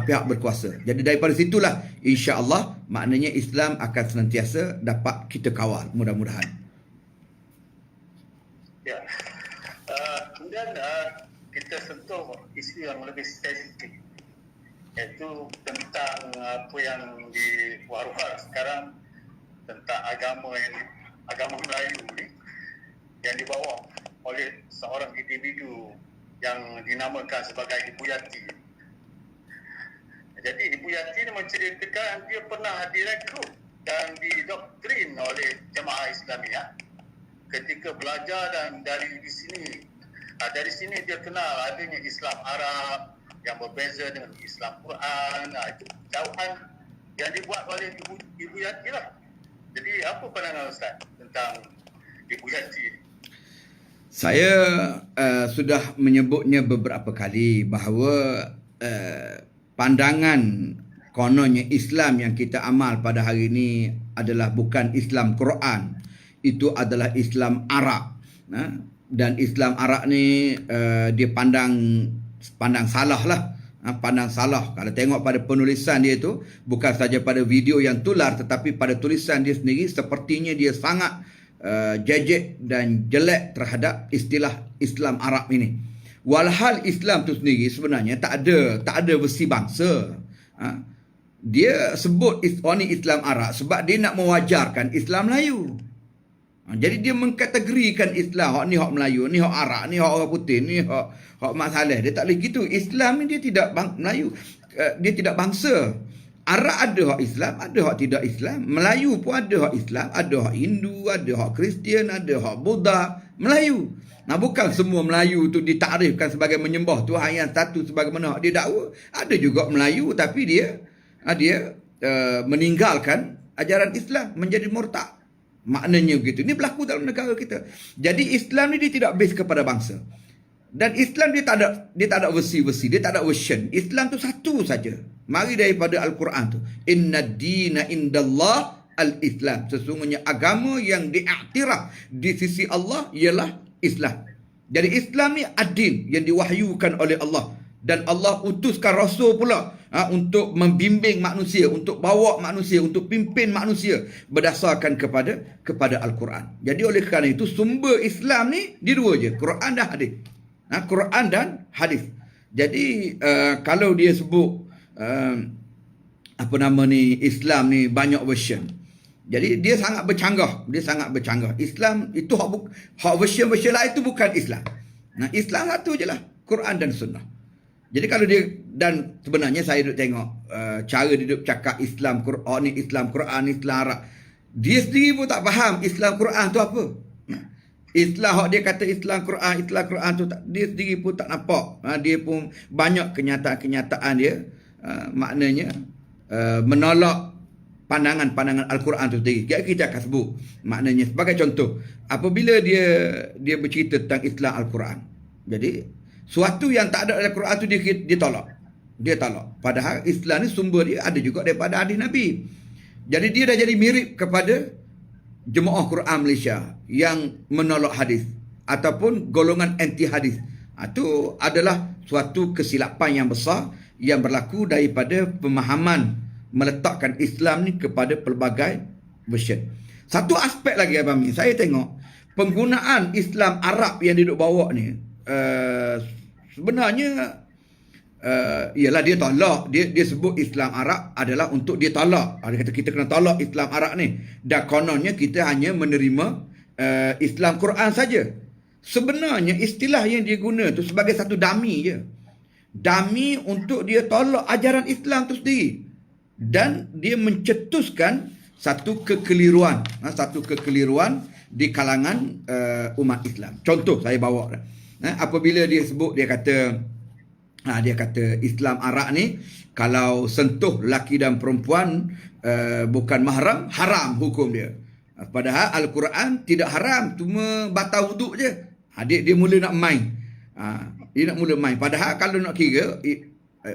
[SPEAKER 1] pihak berkuasa. Jadi daripada situlah insya-Allah maknanya Islam akan senantiasa dapat kita kawal, mudah-mudahan.
[SPEAKER 2] Ya. Kemudian kita sentuh isu yang lebih spesifik, iaitu tentang apa yang di war-war sekarang, tentang agama Melayu ni yang dibawa oleh seorang individu yang dinamakan sebagai Ibu Yati. Jadi Ibu Yati ni menceritakan dia pernah direkrut dan didoktrin oleh Jemaah Islamiyah ketika belajar, dan dari sini dia kenal adanya Islam Arab yang berbeza dengan Islam Quran. Itu jauhan yang dibuat oleh Ibu Yati lah. Jadi apa pandangan Ustaz tentang Ibu Yati ni?
[SPEAKER 1] Saya sudah menyebutnya beberapa kali bahawa pandangan kononnya Islam yang kita amal pada hari ini adalah bukan Islam Quran. Itu adalah Islam Arab. Dan Islam Arab ni dia pandang salah lah. Pandang salah. Kalau tengok pada penulisan dia tu, bukan saja pada video yang tular, tetapi pada tulisan dia sendiri, sepertinya dia sangat jejek dan jelek terhadap istilah Islam Arab ini. Walhal Islam tu sendiri sebenarnya tak ada versi bangsa. Dia sebut ni Islam Arab sebab dia nak mewajarkan Islam Melayu. Jadi dia mengkategorikan Islam, hak ni hak Melayu, ni hak Arab, ni hak orang putih, ni hak Mak Saleh. Dia tak boleh gitu. Islam ni dia tidak Melayu, dia tidak bangsa. Arab ada hak Islam, ada hak tidak Islam. Melayu pun ada hak Islam, ada hak Hindu, ada hak Kristian, ada hak Buddha. Melayu. Bukan semua Melayu tu ditarifkan sebagai menyembah Tuhan yang satu sebagaimana hak dia dakwa. Ada juga Melayu tapi dia meninggalkan ajaran Islam, menjadi murtad. Maknanya begitu. Ini berlaku dalam negara kita. Jadi Islam ni dia tidak base kepada bangsa. Dan Islam dia tak ada versi-versi, dia tak ada version. Islam tu satu saja. Mari daripada Al-Quran tu. Inna dina indallah al-Islam. Sesungguhnya agama yang diiktiraf di sisi Allah ialah Islam. Jadi Islam ni ad-din yang diwahyukan oleh Allah. Dan Allah utuskan Rasul pula untuk membimbing manusia, untuk bawa manusia, untuk pimpin manusia berdasarkan kepada Al-Quran. Jadi oleh kerana itu sumber Islam ni di dua je, Quran dan hadis. Quran dan hadis. Jadi kalau dia sebut Islam ni banyak version. Jadi dia sangat bercanggah. Islam itu hak version-version lain itu bukan Islam. Islam satu je lah, Quran dan Sunnah. Jadi kalau dia, dan sebenarnya saya duduk tengok cara dia duduk cakap Islam Quran ni, Islam Quran, Islam Arab. Dia sendiri pun tak faham Islam Quran tu apa. Islam hak dia kata Islam Quran tu tak, dia sendiri pun tak nampak. Dia pun banyak kenyataan-kenyataan dia maknanya menolak pandangan-pandangan Al-Quran tu sendiri. Kita akan sebut maknanya sebagai contoh apabila dia bercerita tentang Islam Al-Quran. Jadi suatu yang tak ada dalam Al-Quran tu dia tolak. Dia tolak. Padahal Islam ni sumber dia ada juga daripada hadis Nabi. Jadi dia dah jadi mirip kepada Jemaah Quran Malaysia yang menolak hadis ataupun golongan anti hadis. Itu adalah suatu kesilapan yang besar yang berlaku daripada pemahaman meletakkan Islam ni kepada pelbagai version. Satu aspek lagi Abang Min, saya tengok penggunaan Islam Arab yang dia duk bawa ni sebenarnya ialah dia tolak, dia sebut Islam Arab adalah untuk dia tolak. Dia kata kita kena tolak Islam Arab ni. Dan kononnya kita hanya menerima Islam Quran saja. Sebenarnya istilah yang dia guna tu sebagai satu dummy je. Dummy untuk dia tolak ajaran Islam tu sendiri. Dan dia mencetuskan satu kekeliruan di kalangan umat Islam. Contoh saya bawa apabila dia sebut, dia kata Islam Arab ni kalau sentuh lelaki dan perempuan bukan mahram, haram hukum dia. Padahal Al-Quran tidak haram, cuma batal wuduk je. Dia mula nak main. Dia nak mula main. Padahal kalau nak kira,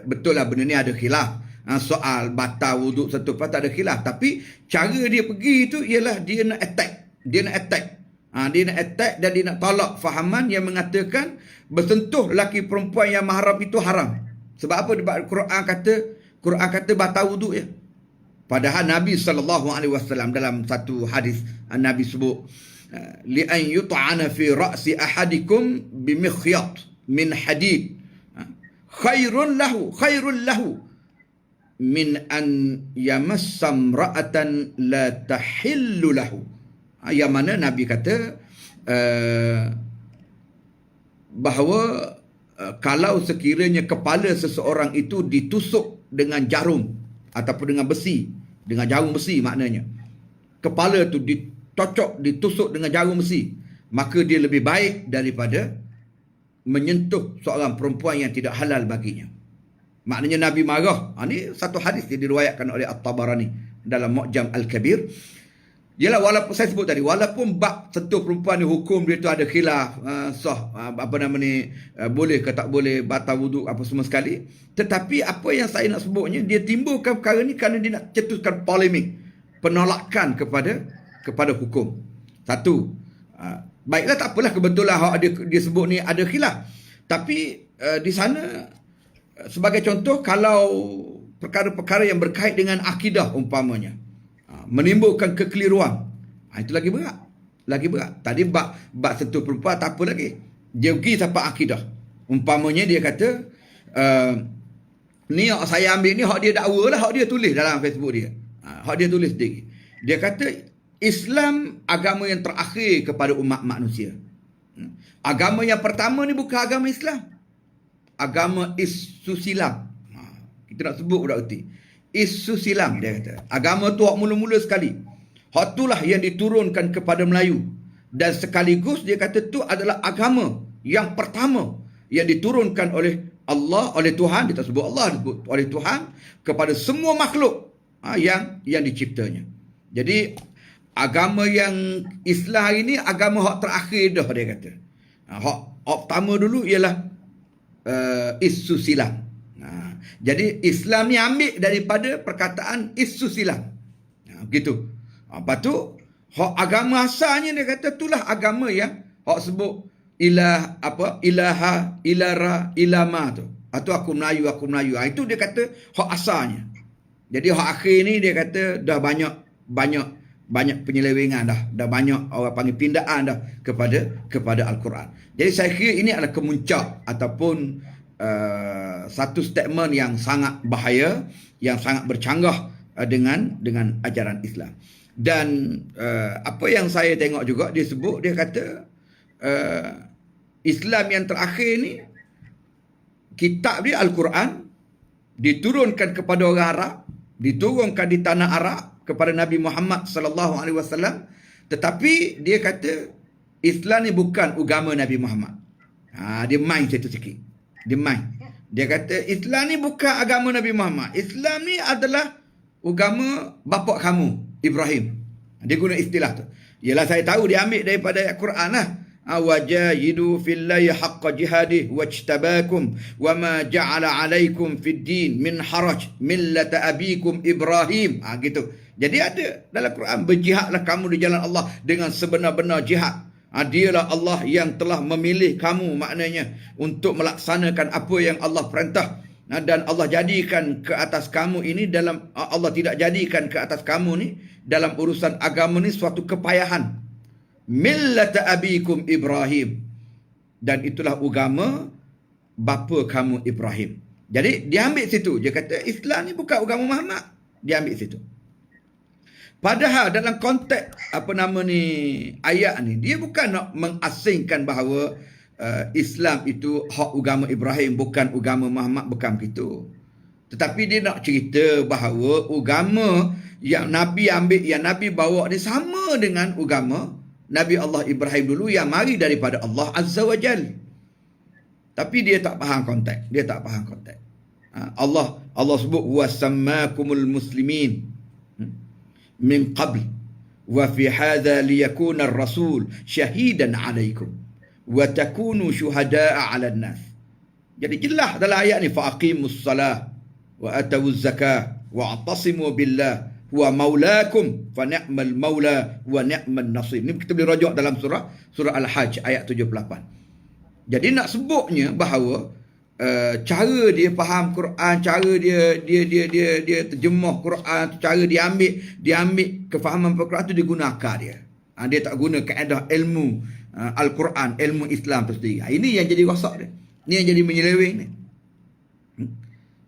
[SPEAKER 1] betul lah benda ni ada khilaf. Soal batal wuduk sentuh tak ada khilaf. Tapi cara dia pergi tu ialah dia nak attack. Dia nak attack dan dia nak tolak fahaman yang mengatakan bersentuh lelaki perempuan yang mahram itu haram. Sebab apa? Quran kata batal wuduk ya. Padahal Nabi SAW dalam satu hadis Nabi sebut li an yut'ana fi ra'si ahadikum bimikhyat min hadid khairun lahu min an yamassa imra'atan la tahillu lahu. Yang mana Nabi kata bahawa kalau sekiranya kepala seseorang itu ditusuk dengan jarum ataupun dengan besi, dengan jarum besi maknanya, kepala tu ditusuk dengan jarum besi, maka dia lebih baik daripada menyentuh seorang perempuan yang tidak halal baginya. Maknanya Nabi marah. Ini satu hadis yang diriwayatkan oleh At-Tabarani dalam Mu'jam Al-Kabir. Yalah, walaupun saya sebut tadi, walaupun bab sentuh perempuan ni hukum dia tu ada khilaf, boleh ke tak boleh, batal wuduk apa semua sekali. Tetapi apa yang saya nak sebutnya, dia timbulkan perkara ni kerana dia nak cetuskan polemik, penolakan kepada hukum. Satu, baiklah tak apalah, kebetulan dia sebut ni ada khilaf. Tapi di sana sebagai contoh, kalau perkara-perkara yang berkait dengan akidah umpamanya menimbulkan kekeliruan, itu lagi berat. Tadi bab sentuh perempuan tak apa lagi, dia pergi sampai akidah. Umpamanya dia kata ni hak saya ambil ni, hak dia dakwa lah, hak dia tulis dalam Facebook dia, hak dia tulis sendiri. Dia kata Islam agama yang terakhir kepada umat manusia. Agama yang pertama ni bukan agama Islam, agama isu silam. Kita nak sebut budak erti. Isu silam, dia kata. Agama tu hak mula-mula sekali. Hak itulah yang diturunkan kepada Melayu. Dan sekaligus dia kata tu adalah agama yang pertama yang diturunkan oleh Allah, oleh Tuhan. Dia tak sebut Allah, disebut oleh Tuhan kepada semua makhluk yang diciptanya. Jadi agama yang Islam hari ni agama hak terakhir dah, dia kata. Hak pertama dulu ialah isu silam. Jadi Islam ni ambil daripada perkataan isu silam. Begitu. Lepas tu hak agama asalnya dia kata itulah agama yang hak sebut ilaha, ilara, ilama tu. Atau aku Melayu. Itu dia kata hak asalnya. Jadi hak akhir ni dia kata dah banyak penyelewengan dah. Dah banyak orang panggil pindaan dah kepada Al-Quran. Jadi saya kira ini adalah kemuncak ataupun satu statement yang sangat bahaya, yang sangat bercanggah dengan ajaran Islam. Dan apa yang saya tengok juga dia sebut, dia kata Islam yang terakhir ni, kitab dia Al-Quran diturunkan kepada orang Arab, diturunkan di tanah Arab kepada Nabi Muhammad sallallahu alaihi wasallam, tetapi dia kata Islam ni bukan agama Nabi Muhammad. Dia main situ sikit. Dia main. Dia kata Islam ni bukan agama Nabi Muhammad. Islam ni adalah agama bapa kamu, Ibrahim. Dia guna istilah tu. Yalah, saya tahu dia ambil daripada ayat Quran lah. Wajahidu fillahi haqqa jihadih wajtabakum wama ja'ala alaikum fid din min haraj millata abikum Ibrahim. Gitu. Jadi ada dalam Quran, berjihadlah kamu di jalan Allah dengan sebenar-benar jihad. Dialah Allah yang telah memilih kamu, maknanya untuk melaksanakan apa yang Allah perintah. Dan Allah jadikan ke atas kamu ini dalam, Allah tidak jadikan ke atas kamu ni dalam urusan agama ni suatu kepayahan. Millata abikum Ibrahim. Dan itulah agama bapa kamu Ibrahim. Jadi dia ambil situ. Dia kata Islam ni bukan agama Muhammad. Dia ambil situ. Padahal dalam konteks ayat ni, dia bukan nak mengasingkan bahawa Islam itu hak agama Ibrahim, bukan agama Muhammad, bukan begitu. Tetapi dia nak cerita bahawa agama yang Nabi ambil, yang Nabi bawa ni sama dengan agama Nabi Allah Ibrahim dulu yang mari daripada Allah Azza wa Jal. Tapi dia tak faham konteks. Dia tak faham konteks. Allah sebut wasammakumul muslimin min qabl wa fi hadha liyakuna ar-rasul shahidan 'alaikum wa takunu syuhada'a 'alan nas. Jadi jelas dalam ayat ni, faqimus salah wa atawuz zakah wa atasimu billah huwa maulakum fa ni'mal maula wa ni'man nasir. Ni kita boleh rujuk dalam surah Al-Hajj ayat 78. Jadi nak sebutnya bahawa cara dia faham Quran, cara dia terjemah Quran, cara dia ambil kefahaman Quran tu, dia guna akal dia. Dia tak guna kaedah ilmu Al-Quran, ilmu Islam tu sendiri. Ini yang jadi rosak dia. Ini yang jadi menyeleweng ni.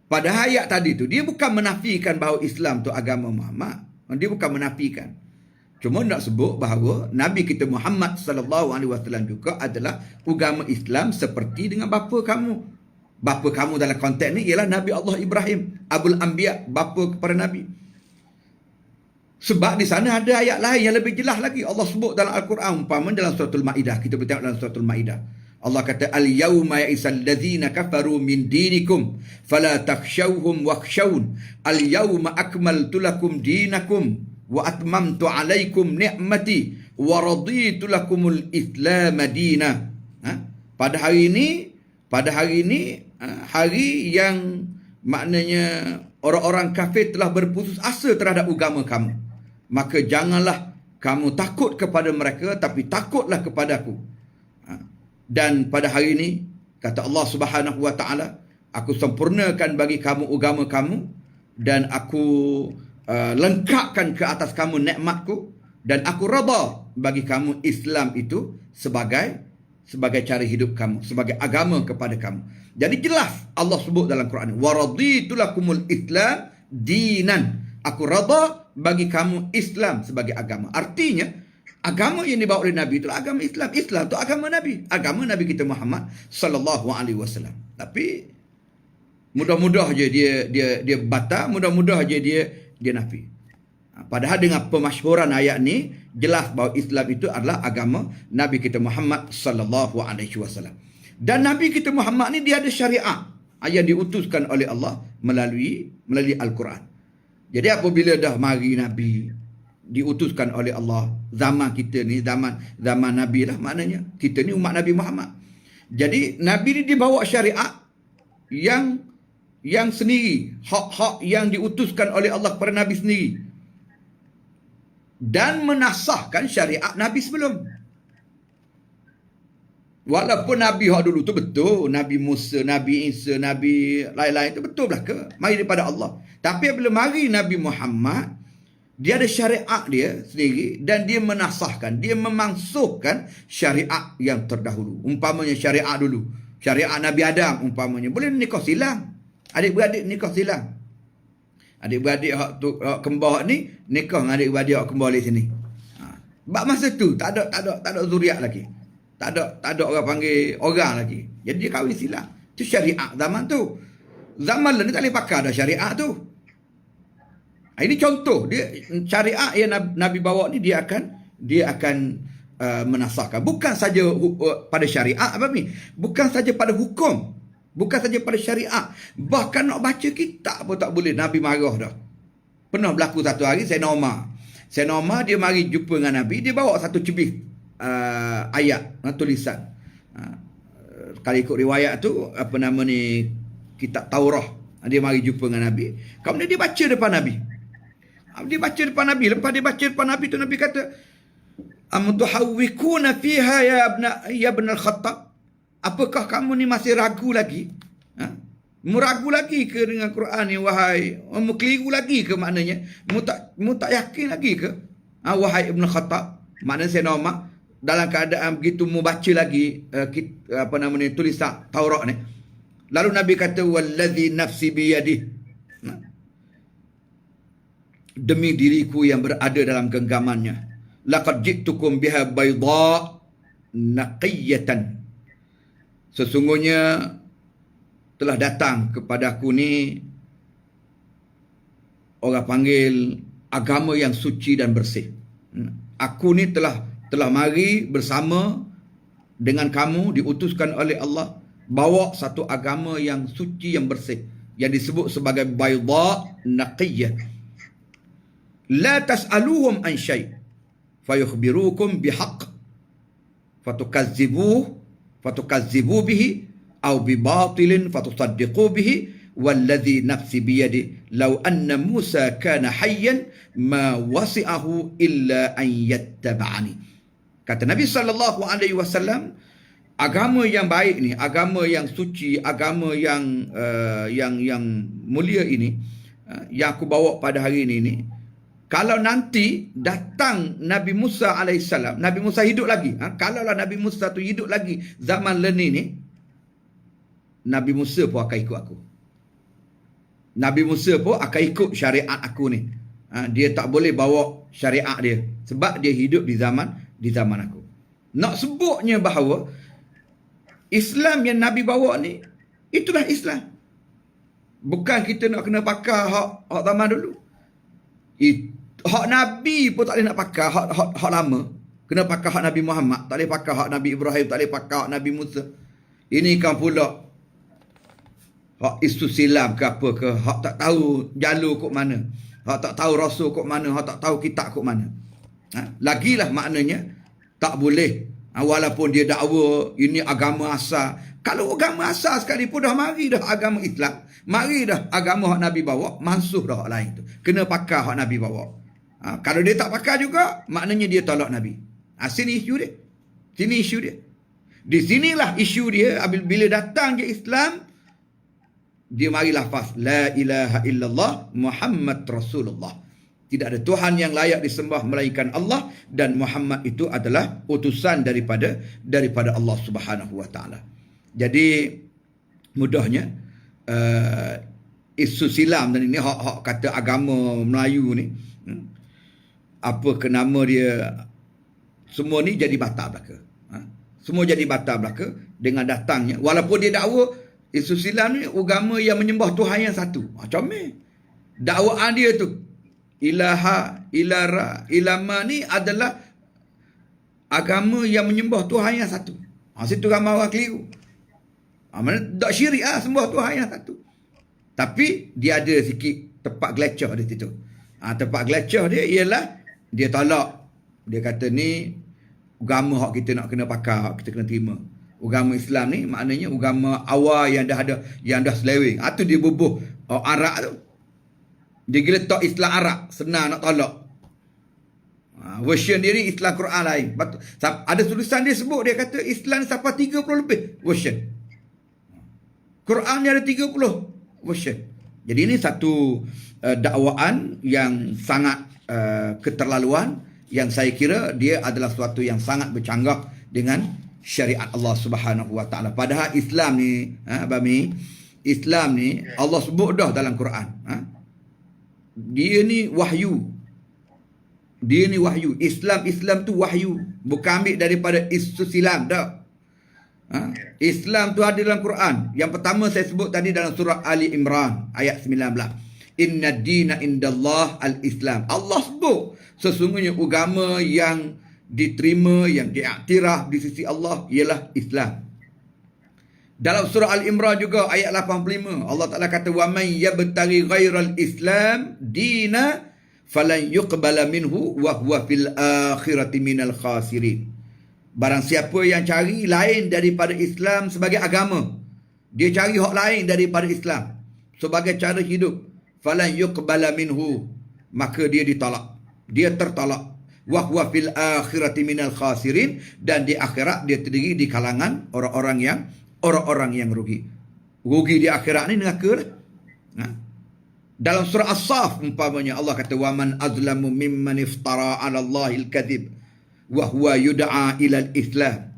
[SPEAKER 1] Pada ayat tadi tu, dia bukan menafikan bahawa Islam tu agama Muhammad. Dia bukan menafikan. Cuma nak sebut bahawa Nabi kita Muhammad sallallahu alaihi wasallam juga adalah agama Islam seperti dengan bapa kamu. Bapa kamu dalam konteks ni ialah Nabi Allah Ibrahim, Abul Anbiya, bapa kepada Nabi. Sebab di sana ada ayat lain yang lebih jelas lagi. Allah sebut dalam Al-Quran, umpama dalam suratul Maidah. Kita boleh tengok dalam suratul Maidah. Allah kata, Al-yawma ya'isal ladhina kafaru min dinikum fala takhshawhum wakhshawun. Al-yawma akmaltu lakum dinakum wa atmamtu alaikum ni'mati wa raditu lakumul islam dina. Pada hari ini, hari yang maknanya orang-orang kafir telah berputus asa terhadap agama kamu. Maka janganlah kamu takut kepada mereka, tapi takutlah kepadaku. Dan pada hari ini, kata Allah Subhanahu wa ta'ala, aku sempurnakan bagi kamu agama kamu, dan aku lengkapkan ke atas kamu nikmatku, dan aku redha bagi kamu Islam itu sebagai cara hidup kamu, sebagai agama kepada kamu. Jadi jelas Allah sebut dalam Quran, wa raditu lakumul Islam dinan. Aku redha bagi kamu Islam sebagai agama. Artinya agama yang dibawa oleh Nabi itulah agama Islam. Islam itu agama Nabi, agama Nabi kita Muhammad sallallahu alaihi wasallam. Tapi mudah-mudah je dia batal, mudah-mudah je dia nafi. Padahal dengan pemasyhuran ayat ni jelas bahawa Islam itu adalah agama Nabi kita Muhammad sallallahu alaihi wasallam. Dan Nabi kita Muhammad ni dia ada syariat yang diutuskan oleh Allah melalui Al-Quran. Jadi apabila dah mari Nabi diutuskan oleh Allah, zaman kita ni zaman Nabi lah, maknanya kita ni umat Nabi Muhammad. Jadi Nabi ni dibawa syariat yang sendiri, hak-hak yang diutuskan oleh Allah kepada Nabi sendiri, dan menasahkan syariat Nabi sebelum. Walaupun Nabi hak dulu tu betul, Nabi Musa, Nabi Isa, Nabi lain-lain tu betul belaka, mari daripada Allah. Tapi bila mari Nabi Muhammad, dia ada syariat dia sendiri, dan dia menasahkan, dia memansuhkan syariat yang terdahulu. Umpamanya syariat dulu, syariat Nabi Adam umpamanya, boleh nikah silang. Adik-beradik nikah silang. Adik-beradik hak kembar ni nikah dengan adik-beradik hak kembar di sini. Sebab masa tu tak ada zuriat lagi. Tak ada orang panggil orang lagi. Jadi dia kahwin silang. Itu syariat zaman tu. Zaman lain ni tak boleh pakai dah syariat tu. Ini contoh dia syariat yang Nabi bawa ni, dia akan menasahkan. Bukan saja pada syariat apa ni? Bukan saja pada hukum. Bukan saja pada syariat. Bahkan nak baca kitab pun tak boleh. Nabi marah dah. Pernah berlaku satu hari Sayyidina Umar dia mari jumpa dengan Nabi. Dia bawa satu cebis ayat, tulisan. Kalau ikut riwayat tu, apa nama ni, kitab Taurah. Dia mari jumpa dengan Nabi. Kemudian dia baca depan Nabi. Dia baca depan Nabi. Lepas dia baca depan Nabi tu, Nabi kata, "Amtuhawwikuna fiha ya ibn al-Khattab?" Apakah kamu ni masih ragu lagi? Meragu lagi ke dengan Quran ni, wahai? Keliru lagi ke maknanya? Mu tak yakin lagi ke? Wahai Ibn Khattab. Maknanya Sayyidina Umar dalam keadaan begitu mu baca lagi tulisan Taurat ni. Lalu Nabi kata, "Wallazi nafsi biyadih." Demi diriku yang berada dalam genggamannya. Laqad ji'tukum biha bayda naqiyatan. Sesungguhnya telah datang kepadaku ni orang panggil agama yang suci dan bersih. Aku ni telah mari bersama dengan kamu, diutuskan oleh Allah, bawa satu agama yang suci, yang bersih, yang disebut sebagai bayda naqiyah. La tas'aluhum an syai' fayukhbirukum bihaq fatukazzibu bihi aw bibatilin fatusaddiqu bihi walladhi nafsi biyadi law anna Musa kana hayyan ma wasi'ahu illa an yattaba'ani. Kata Nabi SAW, agama yang baik ni, agama yang suci, agama yang mulia ini, yang aku bawa pada hari ini, kalau nanti datang Nabi Musa AS, Nabi Musa hidup lagi, kalaulah Nabi Musa tu hidup lagi zaman Leni ni, Nabi Musa pun akan ikut aku. Nabi Musa pun akan ikut syariat aku ni. Dia tak boleh bawa syariat dia sebab dia hidup di zaman aku. Nak sebutnya bahawa Islam yang Nabi bawa ni, itulah Islam. Bukan kita nak kena pakar hak zaman dulu. Hak Nabi pun tak boleh nak pakar hak lama. Kena pakar hak Nabi Muhammad, tak boleh pakar hak Nabi Ibrahim, tak boleh pakar hak Nabi Musa. Ini kan pula hak isu silam ke apa ke, hak tak tahu jalur kok mana, hak tak tahu rasul kok mana, hak tak tahu kitab kok mana. Lagilah maknanya tak boleh. Walaupun dia dakwa ini agama asal. Kalau agama asal sekali pun dah mari dah agama Islam, mari dah agama hak Nabi bawa, mansuh dah hak lain tu. Kena pakar hak Nabi bawa. Kalau dia tak pakar juga, maknanya dia tolak Nabi. Sini isu dia. Sini isu dia. Di sinilah isu dia. Bila datang je Islam, dia mari lafaz la ilaha illallah Muhammad Rasulullah. Tidak ada Tuhan yang layak disembah melainkan Allah, dan Muhammad itu adalah utusan daripada Allah Subhanahu wa taala. Jadi mudahnya isu silam dan ini hak kata agama Melayu ni, apa ke nama dia, semua ni jadi batal belaka. Semua jadi batal belaka dengan datangnya, walaupun dia dakwa isu silam ni agama yang menyembah Tuhan yang satu. Macam ni dakwaan dia tu, ilaha, ilara, ilama ni adalah agama yang menyembah Tuhan yang satu. Situ ramai orang keliru. Mana tak syirik sembah Tuhan yang satu. Tapi dia ada sikit tempat gelecah di situ. Tempat gelecah dia ialah dia tolak. Dia kata ni agama hak kita nak kena pakar, kita kena terima. Agama Islam ni maknanya agama awal yang dah ada, yang dah seleweng. Tu dia bubuh Arab tu. Dia letak Islam Arab, senang nak tolak. Version dia ni Islam Quran lain. Ada tulisan dia sebut, dia kata Islam sampai 30 lebih version. Quran ni ada 30 version. Jadi ini satu dakwaan yang sangat keterlaluan, yang saya kira dia adalah sesuatu yang sangat bercanggah dengan syariat Allah Subhanahu wa taala. Padahal Islam ni, Bami, Islam ni Allah sebut dah dalam Quran. Dia ni wahyu. Dia ni wahyu. Islam tu wahyu. Bukan ambil daripada isu silam dah. Islam tu ada dalam Quran. Yang pertama saya sebut tadi dalam surah Ali Imran ayat 19. Inna dina indallah al-Islam. Allah sebut sesungguhnya agama yang diterima, yang diiktiraf di sisi Allah ialah Islam. Dalam surah Al-Imran juga ayat 85 Allah Taala kata wa man yabtaghi ghairal islam dina falan yuqbala minhu wa huwa fil akhirati minal khasirin. Barang siapa yang cari lain daripada Islam sebagai agama, dia cari hak lain daripada Islam sebagai cara hidup, falan yuqbala minhu, maka dia ditolak, dia tertolak. Wa huwa fil akhirati minal khasirin, dan di akhirat dia terdiri di kalangan orang-orang yang rugi. Rugi di akhirat ni neraka lah. Dalam surah As-Saff umpamanya Allah kata wa man azlamu mimman iftara 'ala Allahil kadhib wa huwa yud'a ila al-islam.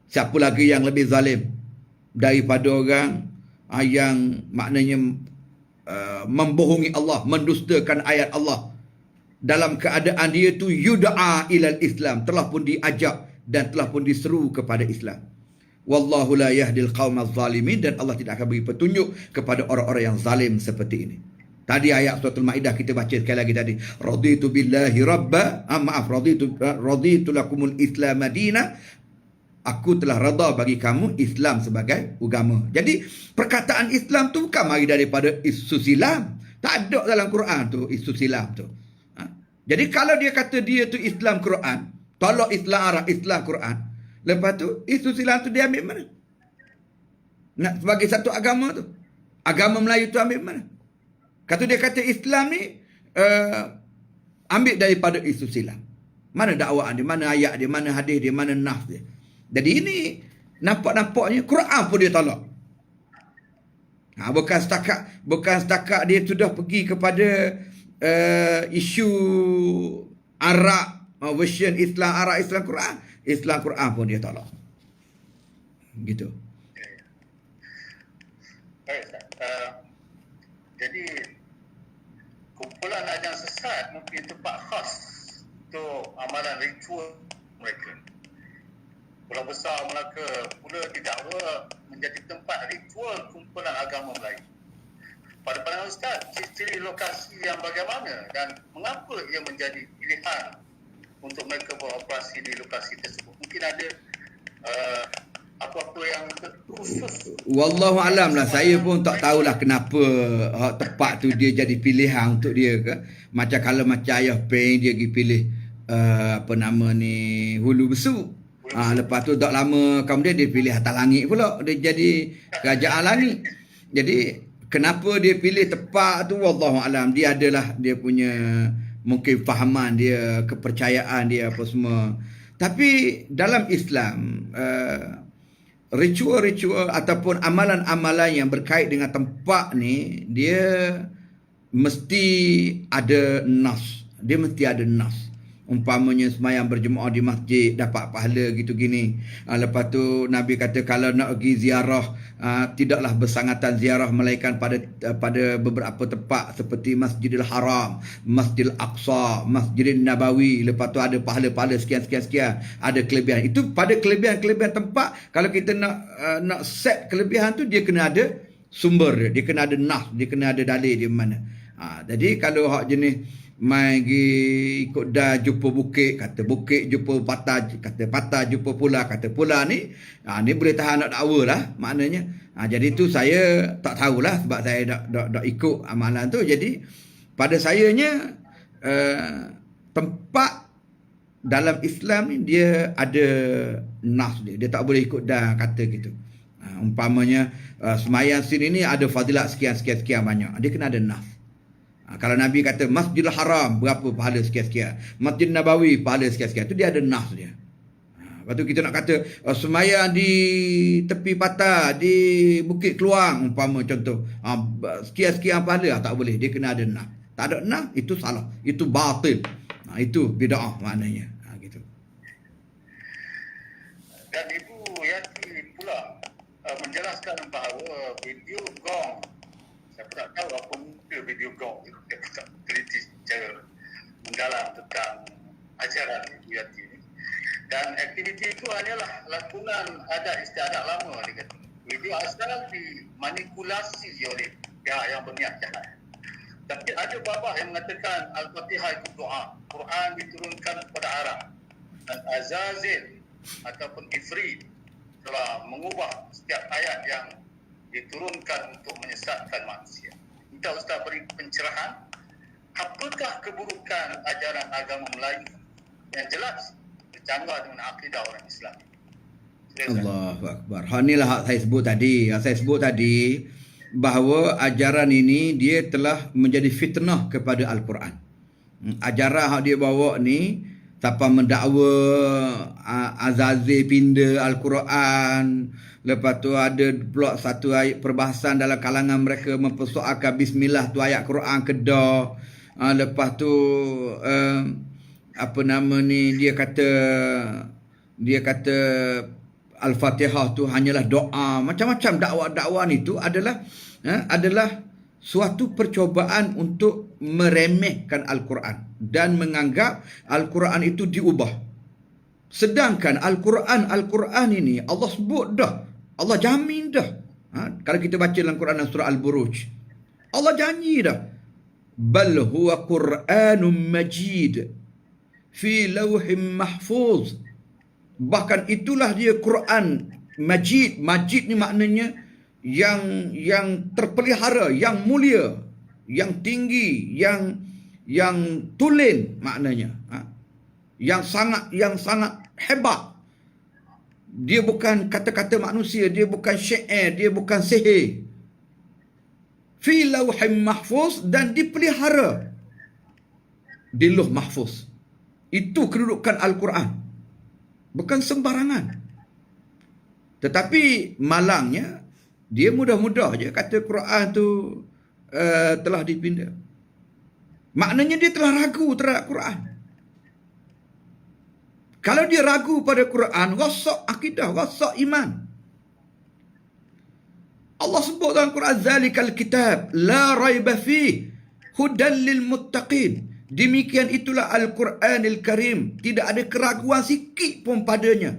[SPEAKER 1] Siapa lagi yang lebih zalim daripada orang yang maknanya membohongi Allah, mendustakan ayat Allah, dalam keadaan dia tu yud'a ila al-islam, telah pun diajak dan telah pun diseru kepada Islam. Wallahu la yahdil qaumaz zalimin, dan Allah tidak akan beri petunjuk kepada orang-orang yang zalim seperti ini. Tadi ayat surah Al-Maidah kita baca sekali lagi tadi. Raditu billahi rabba, raditu lakumul islam madina. Aku telah redha bagi kamu Islam sebagai agama. Jadi perkataan Islam tu bukan mari daripada isu silam. Tak ada dalam Quran tu isu silam tu. Jadi kalau dia kata dia tu Islam Quran, tolak Islam Arab, Islam Quran, lepas tu isu silam tu dia ambil mana? Nak sebagai satu agama tu, agama Melayu tu ambil mana? Kata dia kata Islam ni ambil daripada isu silam. Mana dakwaan dia, mana ayat dia, mana hadis dia, mana nas dia. Jadi ini nampak-nampaknya Quran pun dia tolak. Bukan setakat dia sudah pergi kepada isu Arab, version Islam Arab, Islam Quran pun dia tolak. Gitu.
[SPEAKER 2] Baik, Ustaz. Jadi kumpulan ajaran sesat mungkin tempat khas untuk amalan ritual mereka. Pulau Besar Melaka pula didakwa menjadi tempat ritual kumpulan agama Melayu. Pada pandangan Ustaz, ciri-ciri lokasi yang bagaimana dan mengapa ia menjadi pilihan untuk mereka beroperasi di lokasi tersebut? Mungkin ada apa-apa yang khusus.
[SPEAKER 1] Wallahu alam lah, saya pun tak tahulah kenapa tempat tu dia jadi pilihan untuk dia ke. Macam kalau macam Ayah Peng dia pergi pilih Hulu Besu. Lepas tu tak lama kemudian dia pilih atas langit pula, dia jadi kerajaan langit. Jadi kenapa dia pilih tempat tu wallahu alam, dia adalah dia punya mungkin fahaman dia, kepercayaan dia apa semua. Tapi dalam Islam ritual-ritual ataupun amalan-amalan yang berkait dengan tempat ni, dia mesti ada nas. Dia mesti ada nas. Umpamanya sembahyang berjemaah di masjid dapat pahala gitu gini. Lepas tu Nabi kata kalau nak pergi ziarah, tidaklah bersangatan ziarah melainkan pada beberapa tempat seperti Masjidil Haram, Masjidil Aqsa, Masjidil Nabawi. Lepas tu ada pahala-pahala sekian. Ada kelebihan. Itu pada kelebihan-kelebihan tempat. Kalau kita nak set kelebihan tu, dia kena ada sumber dia kena ada nas, dia kena ada dalil dia mana. Jadi kalau hak jenis mai pergi ikut dah jumpa bukit, kata bukit jumpa patah, kata patah jumpa pula, kata pula ni ni boleh tahan nak dakwa lah maknanya. Jadi tu saya tak tahulah sebab saya dak ikut amalan tu. Jadi pada sayanya tempat dalam Islam ni dia ada nas dia tak boleh ikut dah kata gitu. Umpamanya semayang sini ni ada fadilat sekian banyak, dia kena ada nas. Kalau Nabi kata Masjidil Haram berapa pahala sekian-sekian, Masjid Nabawi pahala sekian-sekian, tu dia ada nas dia. Lepas tu kita nak kata semayang di tepi patah di Bukit Keluang umpama contoh, sekian-sekian pahala, tak boleh, dia kena ada nas. Tak ada nas, itu salah, itu batil, itu bid'ah maknanya. Gitu.
[SPEAKER 2] Dan Ibu Yati pula menjelaskan bahawa video gong, saya pun tak tahu apa muka video gong ni, dia tak teliti secara mendalam tentang ajaran Ibu Yati ni. Dan aktiviti itu hanyalah lakonan adat istiadat lama, dia kata. Video asal dimanipulasi oleh pihak yang berniat jahat. Tapi ada babah yang mengatakan Al-Fatihah itu doa, Quran diturunkan kepada Arab. Al-Azazil ataupun Ifrit telah mengubah setiap ayat yang diturunkan untuk menyesatkan manusia. Minta Ustaz beri pencerahan, apakah keburukan ajaran agama Melayu yang jelas bercanggah dengan akidah orang Islam?
[SPEAKER 1] Allahu Akbar. Inilah hak saya sebut tadi. Yang saya sebut tadi, bahawa ajaran ini dia telah menjadi fitnah kepada Al-Quran. Ajaran yang dia bawa ni, siapa mendakwa Azazil pinda Al-Quran. Lepas tu ada pula satu ayat perbahasan dalam kalangan mereka mempersoalkan bismillah tu ayat Quran ke dah. Lepas tu apa nama ni, dia kata Al-Fatihah tu hanyalah doa. Macam-macam dakwah-dakwah ni tu adalah suatu percobaan untuk meremehkan Al-Quran dan menganggap Al-Quran itu diubah. Sedangkan Al-Quran ini Allah sebut dah, Allah jamin dah. Kalau kita baca dalam Quran dalam surah Al-Buruj, Allah janji dah, bal huwa Quranun Majid fi lawhim mahfuz. Bahkan itulah dia Quran Majid. Majid ni maknanya yang terpelihara, yang mulia, yang tinggi, yang tulen maknanya. Yang sangat hebat. Dia bukan kata-kata manusia, dia bukan syair, dia bukan sihir. Fi lawhim mahfuz, dan dipelihara di lauh mahfuz. Itu kedudukan Al-Quran. Bukan sembarangan. Tetapi malangnya, dia mudah-mudah je kata Quran tu telah dipindah. Maknanya dia telah ragu terhadap Quran. Kalau dia ragu pada Quran, rosak akidah, rosak iman. Allah sebut dalam Quran, zalikal kitab la raiba fih hudan lil muttaqin. Demikian itulah Al-Quranil Karim, tidak ada keraguan sikit pun padanya,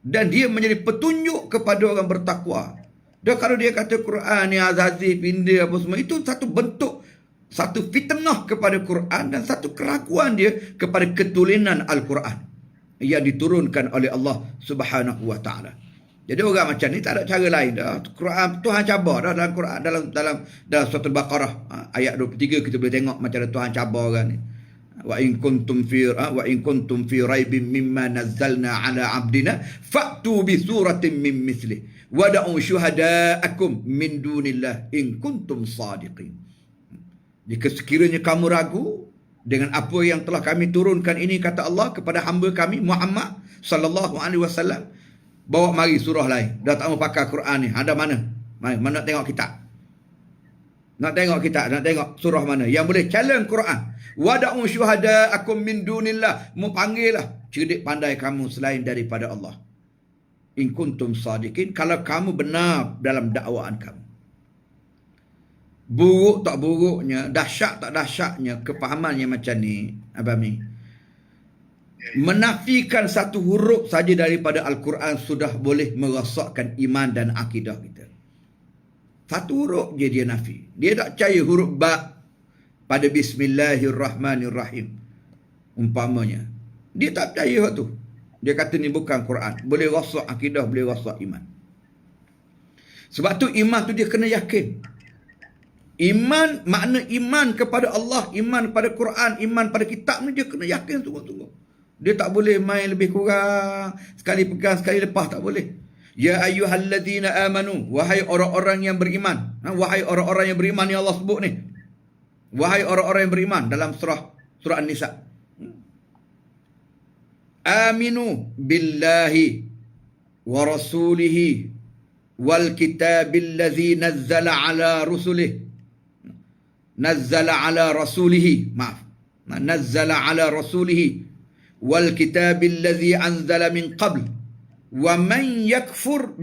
[SPEAKER 1] dan dia menjadi petunjuk kepada orang bertakwa. Dan kalau dia kata Quran ni Azazil pindah apa semua, itu satu bentuk, satu fitnah kepada Quran dan satu keraguan dia kepada ketulinan Al-Quran yang diturunkan oleh Allah Subhanahu wa taala. Jadi orang macam ni tak ada cara lain dah. Quran Tuhan cabar dah dalam Quran, dalam surah Al-Baqarah ayat 23 kita boleh tengok macam mana Tuhan cabar orang ni. Wa in kuntum fi raibin mimma nazzalna ala abdina fa'tu bi suratin min mithli wada'u syuhada'akum min dunillah in kuntum sadiqin. Jika sekiranya kamu ragu dengan apa yang telah kami turunkan ini, kata Allah kepada hamba kami Muhammad sallallahu alaihi wasallam, bawa mari surah lain. Dah tak mau pakai Quran ni. Ada mana? Mana nak tengok kitab? Nak tengok surah mana yang boleh challenge Quran. Wada'u syuhada'akum min dunillah. Mu panggillah cerdik pandai kamu selain daripada Allah. In kuntum sadiqin, kalau kamu benar dalam dakwaan kamu. Buruk tak buruknya, dahsyat tak dahsyatnya kefahaman yang macam ni, Abang Mi, menafikan satu huruf saja daripada Al-Quran sudah boleh merosakkan iman dan akidah kita. Satu huruf je dia nafi. Dia tak percaya huruf ba pada Bismillahirrahmanirrahim umpamanya. Dia tak percaya waktu tu. Dia kata ni bukan Quran. Boleh rosak akidah, boleh rosak iman. Sebab tu iman tu dia kena yakin. Iman, makna iman kepada Allah, iman pada Quran, iman pada kitab ni dia kena yakin sungguh-sungguh. Dia tak boleh main lebih kurang, sekali pegang sekali lepas, tak boleh. Ya ayyuhalladzina amanu, wahai orang-orang yang beriman. Wahai orang-orang yang beriman yang Allah sebut ni. Wahai orang-orang yang beriman dalam surah An-Nisa. Aminu billahi wa rasulihi wal kitabil ladzi nazzala ala rusulihi. Nazzala ala rasulihi, nazzala ala rasulihi wal kitabil ladzi anzala min qabl wa man yakfur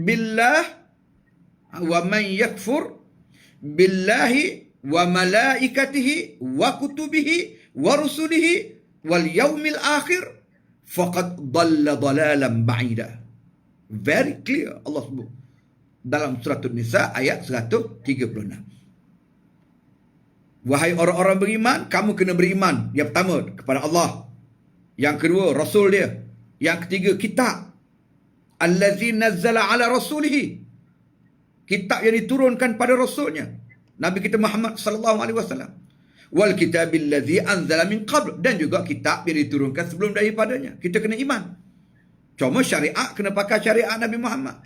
[SPEAKER 1] billahi wa malaikatihi wa kutubihi wa rusulihi wal yaumil akhir faqad dhalla dhalalan ba'ida. Very clear Allah sebut dalam surah An-Nisa ayat 136. Wahai orang-orang beriman, kamu kena beriman yang pertama kepada Allah, Yang kedua, rasul dia. Yang ketiga, kitab. Allazi nazzala ala rasulihi. Kitab yang diturunkan pada rasulnya. Nabi kita Muhammad sallallahu alaihi wasallam. Wal kitabil ladzi anzala min qabl, dan juga kitab yang diturunkan sebelum daripadanya. Kita kena iman. Cuma syariat kena pakai syariat Nabi Muhammad.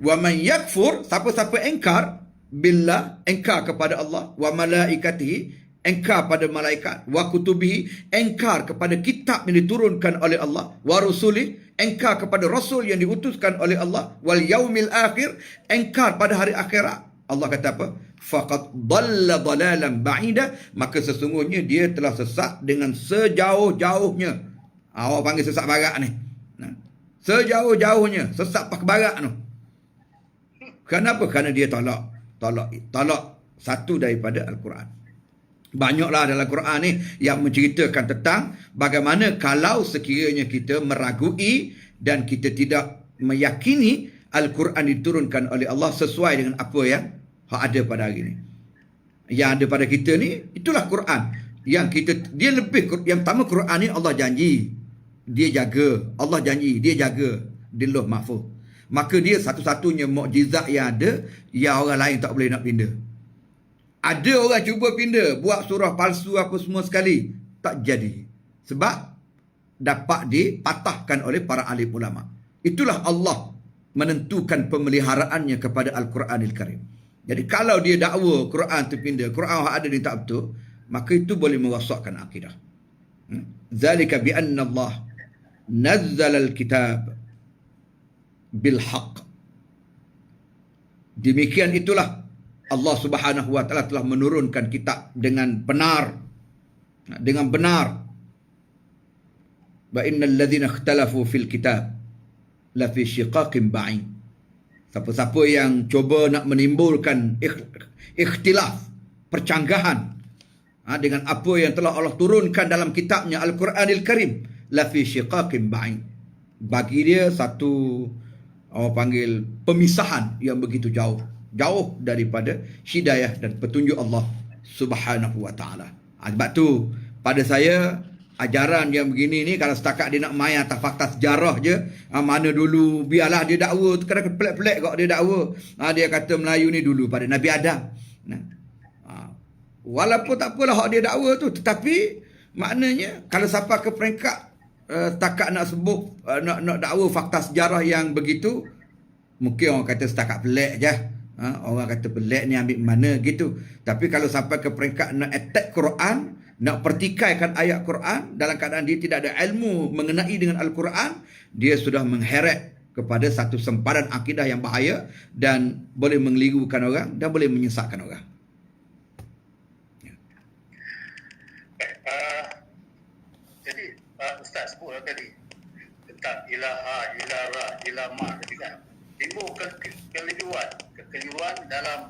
[SPEAKER 1] Wa man yakfur, siapa-siapa engkar billah, engkar kepada Allah, wa malaikatihi, engkar pada malaikat, wa kutubihi, engkar kepada kitab yang diturunkan oleh Allah, wa rusuli, engkar kepada rasul yang diutuskan oleh Allah, wal yaumil akhir, engkar pada hari akhirat. Allah kata apa? Faqad dhalla dhalalan ba'ida, maka sesungguhnya dia telah sesat dengan sejauh-jauhnya. Awak panggil sesat barat ni. Sejauh-jauhnya, sesat pak barat tu. Kenapa? Kerana dia tolak satu daripada Al-Quran. Banyaklah dalam Al-Quran ni yang menceritakan tentang bagaimana kalau sekiranya kita meragui dan kita tidak meyakini Al-Quran diturunkan oleh Allah sesuai dengan apa yang ada pada hari ni. Yang ada pada kita ni, itulah Quran. Yang kita, dia lebih, yang pertama Quran ni Allah janji, dia jaga. Allah janji, dia jaga di Lauh Mahfuz. Maka dia satu-satunya mukjizat yang ada, yang orang lain tak boleh nak pindah. Ada orang cuba pindah, buat surah palsu apa semua sekali, tak jadi. Sebab dapat dipatahkan oleh para alim ulama. Itulah Allah menentukan pemeliharaannya kepada Al-Quranil Karim. Jadi kalau dia dakwa Quran tu pindah, Quran ada ni tak betul, maka itu boleh merosakkan akidah. Zalika bi anna Allah nazzala al-kitab bil haqq. Demikian itulah Allah Subhanahu wa taala telah menurunkan kitab dengan benar. Dengan benar. Wa innal ladzina ikhtalafu fil kitab la fi shiqaqin ba'id. Siapa-siapa yang cuba nak menimbulkan ikhtilaf, percanggahan dengan apa yang telah Allah turunkan dalam kitabnya Al-Quranil Karim, la fi shiqaqin ba'id. Bagi dia satu, orang panggil, pemisahan yang begitu jauh. Jauh daripada hidayah dan petunjuk Allah Subhanahu wa ta'ala. Sebab tu, pada saya, ajaran yang begini ni, kalau setakat dia nak main atas fakta sejarah je, mana dulu, biarlah dia dakwa, kadang pelik-pelik kok dia dakwa. Dia kata Melayu ni dulu pada Nabi Adam. Walaupun tak apalah hak dia dakwa tu, tetapi maknanya kalau sampai ke peringkat setakat nak sebut, nak dakwa fakta sejarah yang begitu, mungkin orang kata setakat pelik je. Orang kata pelik ni ambil mana gitu. Tapi kalau sampai ke peringkat nak attack Quran, nak pertikaikan ayat Quran dalam keadaan dia tidak ada ilmu mengenai dengan Al-Quran, dia sudah mengheret kepada satu sempadan akidah yang bahaya dan boleh mengelirukan orang dan boleh menyesatkan orang.
[SPEAKER 2] Jadi Ustaz sebut tadi tentang ilaha, ilara, ilama tadi kan. Timbul kekeliruan dalam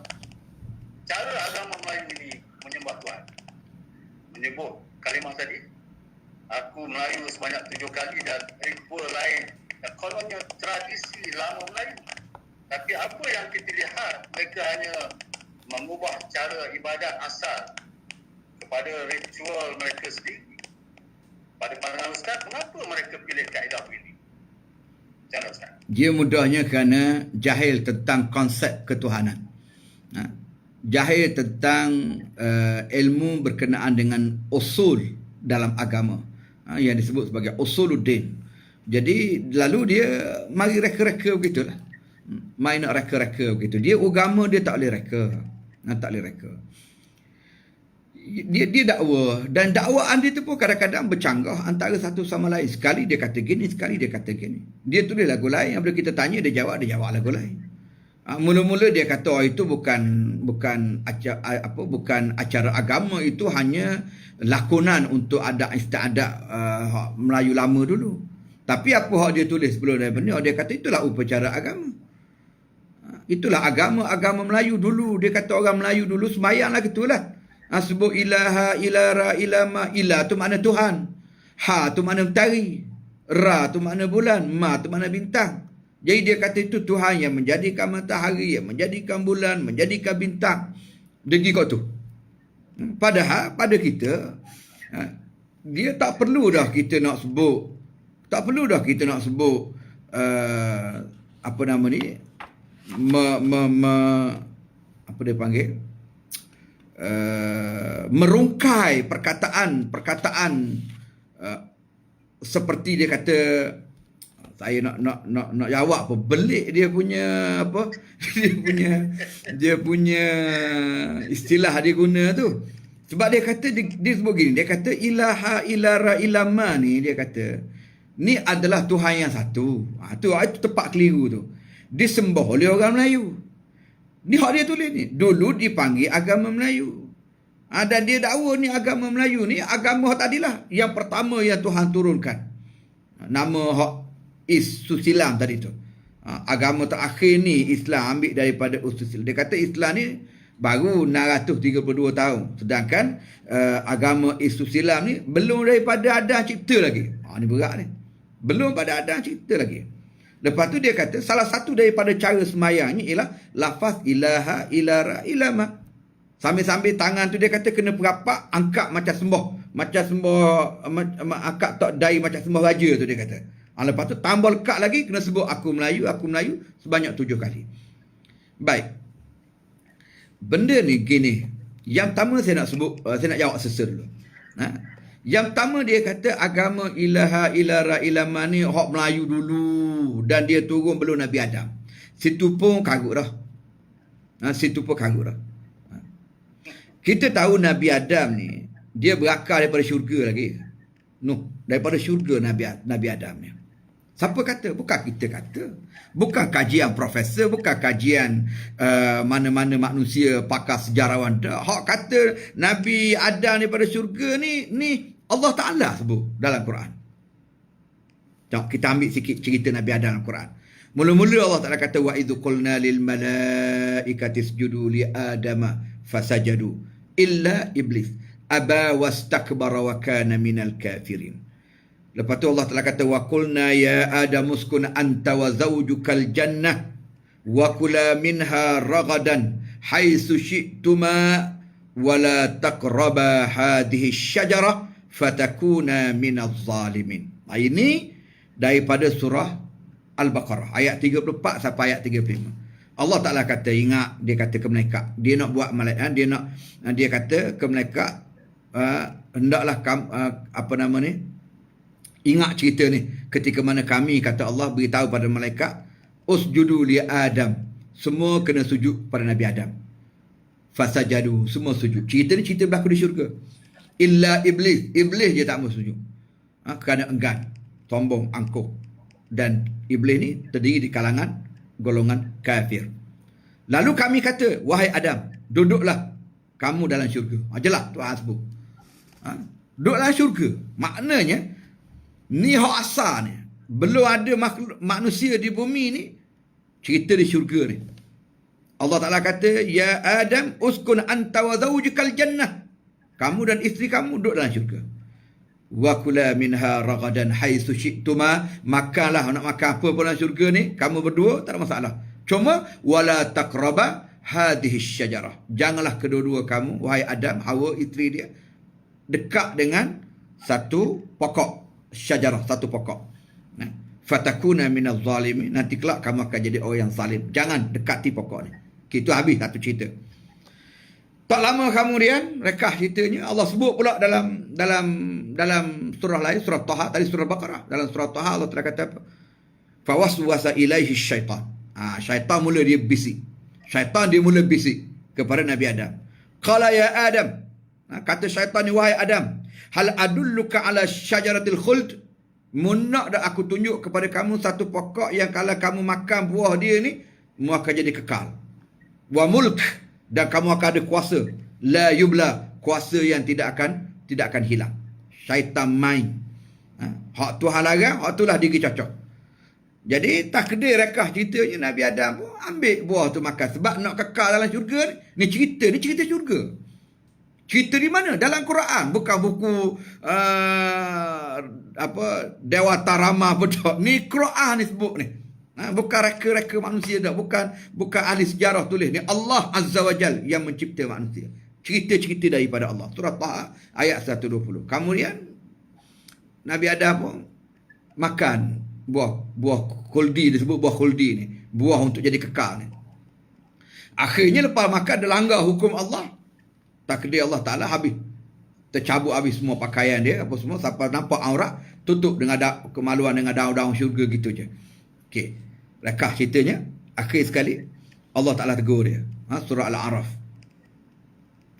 [SPEAKER 2] cara agama Melayu ini menyembah Tuhan. Menyebut kalimah tadi, aku Melayu sebanyak 7 kali dan ritual lain. Dan kononnya tradisi lama Melayu. Tapi apa yang kita lihat, mereka hanya mengubah cara ibadat asal kepada ritual mereka sendiri. Pada pandangan Ustaz, kenapa mereka pilih kaedah ini? Macam mana Ustaz?
[SPEAKER 1] Dia mudahnya kerana jahil tentang konsep ketuhanan. Jahil tentang ilmu berkenaan dengan usul dalam agama, yang disebut sebagai usuluddin. Jadi lalu dia mari reka-reka begitulah. Main nak reka-reka begitu. Dia agama dia tak boleh reka. Tak boleh reka. Dia dakwa, dan dakwaan dia tu pun kadang-kadang bercanggah antara satu sama lain. Sekali dia kata gini, sekali dia kata gini. Dia tulis lagu lain, apabila kita tanya dia jawab lagu lain. Mula-mula dia kata itu bukan acara agama, itu hanya lakonan untuk ada istiadat Melayu lama dulu. Tapi apa hak dia tulis sebelum daripada dia kata itulah upacara agama. Itulah agama Melayu dulu. Dia kata orang Melayu dulu sembahyang lah gitulah. Sebut ilaha, ilara, ilama. Ilah tu makna Tuhan. Ha tu makna mentari. Ra tu makna bulan. Ma tu makna bintang. Jadi dia kata itu Tuhan yang menjadikan matahari, yang menjadikan bulan, menjadikan bintang. Degi kau tu. Padahal pada kita, dia tak perlu dah kita nak sebut. Tak perlu dah kita nak sebut apa nama ni? Apa dia panggil? Merungkai perkataan seperti dia kata, saya nak jawab apa, belik dia punya apa dia punya istilah dia guna tu. Sebab dia kata dia sebut gini, dia kata ilaha ilara ilama ni, dia kata ni adalah Tuhan yang satu. Itu tepat keliru tu. Disembah oleh orang Melayu. Ni hak dia tulis ni. Dulu dipanggil agama Melayu. Dan dia dakwa ni agama Melayu ni agama hak tadilah. Yang pertama yang Tuhan turunkan. Nama hak Susilam tadi tu. Agama terakhir ni Islam ambil daripada Susilam. Dia kata Islam ni baru 632 tahun. Sedangkan agama Susilam ni belum daripada Adam cipta lagi. Ni berat ni. Belum pada Adam cipta lagi. Lepas tu dia kata salah satu daripada cara sembahyangnya ialah lafaz ilaha ilara ilama. Sambil-sambil tangan tu dia kata kena perapak, angkat macam sembah. Macam sembah, angkat tak dai macam sembah raja tu dia kata. Lepas tu tambah lekat lagi, kena sebut aku Melayu sebanyak 7 kali. Baik. Benda ni gini. Yang pertama saya nak sebut, saya nak jawab sesa dulu. Yang pertama dia kata agama ilaha ilara ilama ni hak Melayu dulu. Dan dia turun belum Nabi Adam. Situ pun karut dah. Situ pun karut dah. Kita tahu Nabi Adam ni, dia berakar daripada syurga lagi. Daripada syurga Nabi Adam ni. Siapa kata? Bukan kita kata. Bukan kajian profesor, bukan kajian mana-mana manusia, pakar sejarawan. Hak kata Nabi Adam daripada syurga ni Allah Ta'ala sebut dalam Quran. Jom, kita ambil sikit cerita Nabi Adam dalam Quran. Mula-mula Allah Ta'ala kata wa idh qulna lil malaikati isjudu li adama fasajadu illa iblis aba wastakbara wa kana minal kafirin. Lepas tu Allah Ta'ala kata wa qulna ya adam uskun anta wa zawjukal jannah wa kula minha ragadan haitsu syi'tuma wa la taqraba hadhihi syajarah fatakuna minaz zalimin. Ini daripada surah Al-Baqarah ayat 34 sampai ayat 35. Allah Ta'ala kata, ingat, dia kata ke malaikat, dia nak buat malaikat, dia kata ke malaikat, hendaklah apa nama ni, ingat cerita ni, ketika mana kami, kata Allah, beritahu pada malaikat, usjudu li Adam, semua kena sujud pada Nabi Adam. Fasajadu, semua sujud. Cerita ni cerita berlaku di syurga. Illa iblis, iblis je tak mau sujud. Kerana enggan, sombong, angkuh. Dan iblis ni terdiri di kalangan golongan kafir. Lalu kami kata, wahai Adam, duduklah kamu dalam syurga. Jelas Tuhan sebut. Duduk dalam syurga. Maknanya, ni hak asal ni. Belum ada manusia di bumi ni, cerita di syurga ni. Allah Ta'ala kata, ya Adam, uskun anta wa zawjukal jannah. Kamu dan isteri kamu duduk dalam syurga. Wa kula minha ragadan haitsu syi'tuma, makanlah, nak makan apa pun dalam syurga ni, kamu berdua tak ada masalah. Cuma wala taqraba hadhihi syajarah, janganlah kedua-dua kamu, wahai Adam, Hawa isteri dia, dekat dengan satu pokok syajarah, satu pokok. Fatakuna minaz zalimin, nanti kelak kamu akan jadi orang yang zalim. Jangan dekati pokok ni. Itu habis satu cerita. Tak lama kemudian, rekah ceritanya, Allah sebut pula dalam surah lain, surah Taha, tadi surah Baqarah. Dalam surah Taha Allah telah kata apa? Fawaswasa ilaihi syaitan. Syaitan mula dia bisik. Syaitan dia mula bisik kepada Nabi Adam. Qala ya Adam. Kata syaitan ni, wahai Adam, hal adulluka ala syajaratil khuld? Nak dah aku tunjuk kepada kamu satu pokok yang kalau kamu makan buah dia ni, kamu akan jadi kekal. Wa mulk, dan kamu akan ada kuasa. La yubla, kuasa yang tidak akan hilang. Syaitan main. Hak Tuhan larang, hak itulah diri cocok. Jadi takdir rekah ceritanya Nabi Adam pun ambil buah tu makan. Sebab nak kekal dalam syurga ni. Ni cerita syurga. Cerita di mana? Dalam Quran. Bukan buku Dewata Rama betul. Ni Quran ni sebut ni. Bukan reka-reka manusia dah. Bukan ahli sejarah tulis. Ni Allah Azza wa Jal yang mencipta manusia. Cerita-cerita daripada Allah. Surah Taha ayat 120. Kemudian Nabi Adam pun makan buah khuldi, disebut buah khuldi ni. Buah untuk jadi kekal ni. Akhirnya lepas makan dia langgar hukum Allah. Takdir Allah Ta'ala habis. Tercabut habis semua pakaian dia, apa semua, sampai nampak aurat, tutup dengan kemaluan dengan daun-daun syurga gitu je. Okey. Lekah ceritanya, akhir sekali Allah Ta'ala tegur dia. Surah Al-A'raf.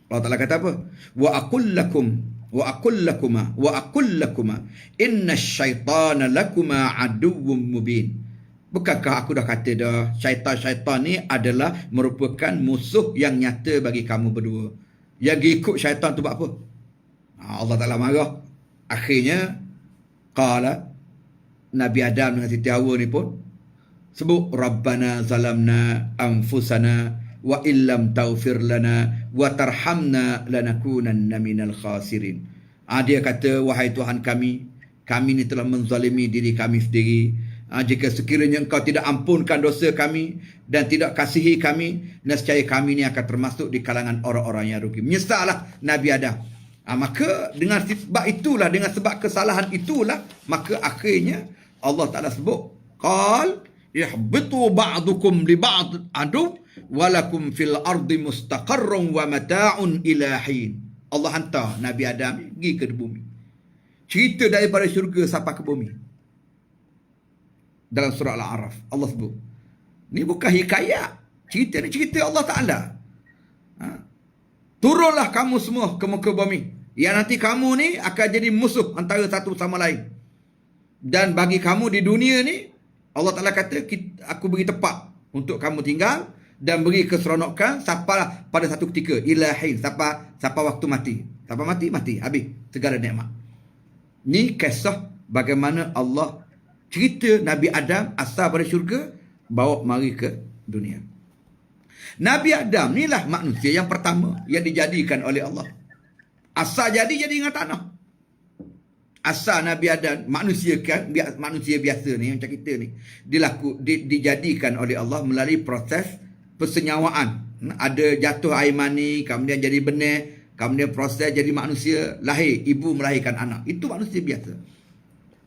[SPEAKER 1] Allah Ta'ala kata apa? Wa aqul lakuma inna syaitana lakuma aduwwum mubin. Bukankah aku dah kata dah, syaitan ni adalah merupakan musuh yang nyata bagi kamu berdua. Yang ikut syaitan tu buat apa? Allah Ta'ala marah. Akhirnya qala, Nabi Adam dengan Siti Hawa ni pun sebut Rabbana zalamna anfusana wa illam taghfir lana wa tarhamna lanakunanna minal khasirin. Dia kata, wahai Tuhan kami ni telah menzalimi diri kami sendiri. Jika sekiranya engkau tidak ampunkan dosa kami dan tidak kasihi kami, nescaya kami ni akan termasuk di kalangan orang-orang yang rugi. Menyesallah Nabi Adam. Maka dengan sebab itulah, dengan sebab kesalahan itulah, maka akhirnya Allah Ta'ala sebut, qal ihbitu ba'dukum li ba'd adu walakum fil ardi mustaqarrun wa mata'un ila hin. Allah hantar Nabi Adam pergi ke bumi. Cerita daripada syurga sampai ke bumi. Dalam surah Al-A'raf Allah sebut. Ni bukan hikayat. Cerita ni cerita Allah Ta'ala. Turunlah kamu semua ke muka bumi. Yang nanti kamu ni akan jadi musuh antara satu sama lain. Dan bagi kamu di dunia ni, Allah Ta'ala kata, aku beri tempat untuk kamu tinggal dan beri keseronokan sampai pada satu ketika ilahi, sampai waktu mati. Sampai mati, habis segala nikmat. Ni kisah bagaimana Allah cerita Nabi Adam asal pada syurga, bawa mari ke dunia. Nabi Adam ni lah manusia yang pertama yang dijadikan oleh Allah. Asal jadi dengan tanah. Asal Nabi Adam, manusia biasa ni, macam kita ni, dijadikan oleh Allah melalui proses persenyawaan. Ada jatuh air mani, kemudian jadi benih, kemudian proses jadi manusia, lahir, ibu melahirkan anak. Itu manusia biasa.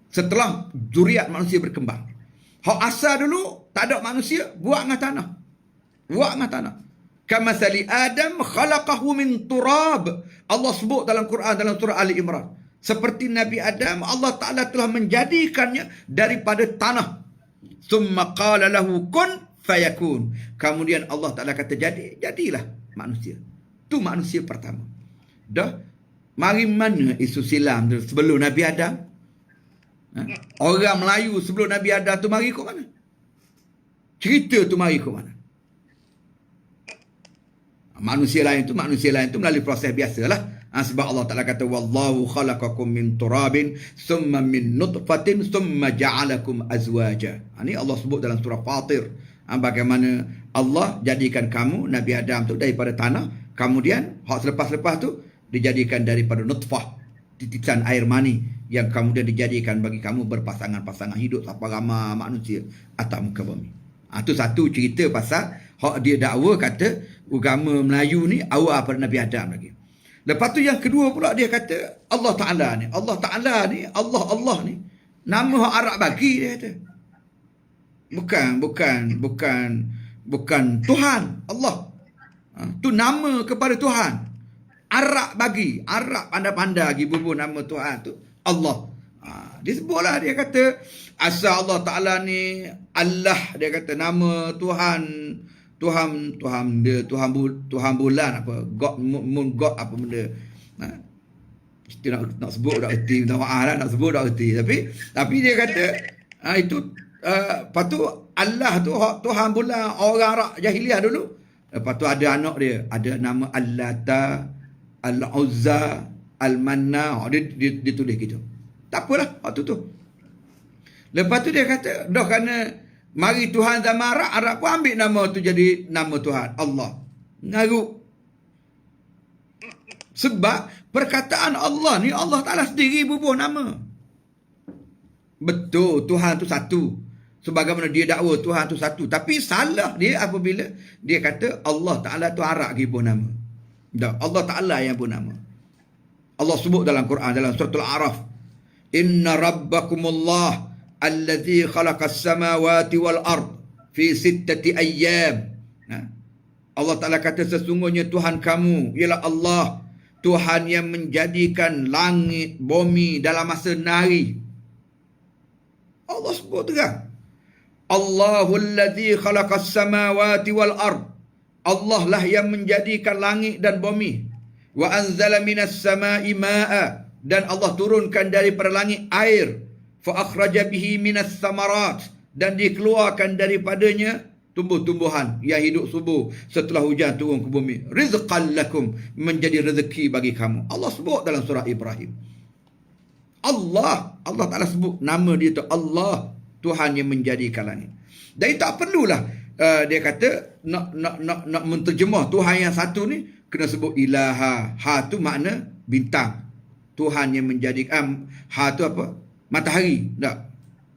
[SPEAKER 1] Setelah zuriat manusia berkembang. Hak asal dulu tak ada manusia, buat dengan tanah. Kamasali Adam khalaqahu min turab. Allah sebut dalam Quran, dalam surah Ali Imran. Seperti Nabi Adam, Allah Ta'ala telah menjadikannya daripada tanah. Summa qala lahu kun fayakun. Kemudian Allah Ta'ala kata jadilah manusia. Tu manusia pertama. Dah, mari mana isu silam tu sebelum Nabi Adam? Orang Melayu sebelum Nabi Adam tu mari ke mana? Cerita tu mari ke mana? Manusia lain tu melalui proses biasalah. Sebab Allah Ta'ala kata, wallahu khalaqakum min turabin summa min nutfatin summa ja'alakum azwaja. Ini Allah sebut dalam surah Fatir. Bagaimana Allah jadikan kamu, Nabi Adam tu, daripada tanah. Kemudian hak selepas-lepas tu dijadikan daripada nutfah, titisan air mani, yang kemudian dijadikan bagi kamu berpasangan-pasangan hidup sampai ramai manusia atas muka bumi. Itu satu cerita pasal hak dia dakwa kata agama Melayu ni awal pada Nabi Adam lagi. Lepas tu yang kedua pula dia kata Allah Ta'ala ni, Allah ni nama hak Arab bagi, dia kata. Bukan Tuhan Allah. Tu nama kepada Tuhan. Arab bagi, Arab pandai-pandai lagi bubuh nama Tuhan tu Allah. Dia sebutlah, dia kata asal Allah Ta'ala ni Allah, dia kata nama Tuhan dia, Tuhan bulan apa, God, moon God apa benda. Kita nak sebut dah erti, minta maaf lah nak sebut dah erti, tapi dia kata itu lepas tu Allah tu Tuhan bulan orang Arab jahiliah dulu. Lepas tu ada anak dia, ada nama Allata, Al-Uzza, Al-Manna. Dia tulis gitu. Tak apalah waktu tu. Lepas tu dia kata, dah kerana mari Tuhan zaman Arab pun ambil nama tu jadi nama Tuhan Allah. Ngaruk. Sebab perkataan Allah ni, Allah Ta'ala sendiri bubuh nama. Betul, Tuhan tu satu. Sebagaimana dia dakwa Tuhan tu satu. Tapi salah dia apabila dia kata Allah Ta'ala tu Arab lagi bubuh nama. Allah Ta'ala yang bubuh nama. Allah sebut dalam Quran, dalam surah Al-A'raf, Inna rabbakumullah alladhi khalaqas samawati wal ard fi sittati ayyam. Allah Ta'ala kata sesungguhnya Tuhan kamu ialah Allah, Tuhan yang menjadikan langit, bumi dalam masa 6 hari. Allah sebut terang. Allahul ladzi khalaqas samawati wal ard. Allah lah yang menjadikan langit dan bumi. Wa anzala minas samai ma'a. Dan Allah turunkan daripada langit air. Fa akhraja bihi minas samarat. Dan dikeluarkan daripadanya tumbuh-tumbuhan yang hidup subur setelah hujan turun ke bumi. Rizqan lakum, menjadi rezeki bagi kamu. Allah sebut dalam surah Ibrahim. Allah Ta'ala sebut nama dia tu Allah, Tuhan yang menjadikan langit. Jadi tak perlulah dia kata nak menterjemah Tuhan yang satu ni kena sebut ilaha. Ha tu makna bintang. Tuhan yang menjadikan, ha tu apa? Matahari. Tak.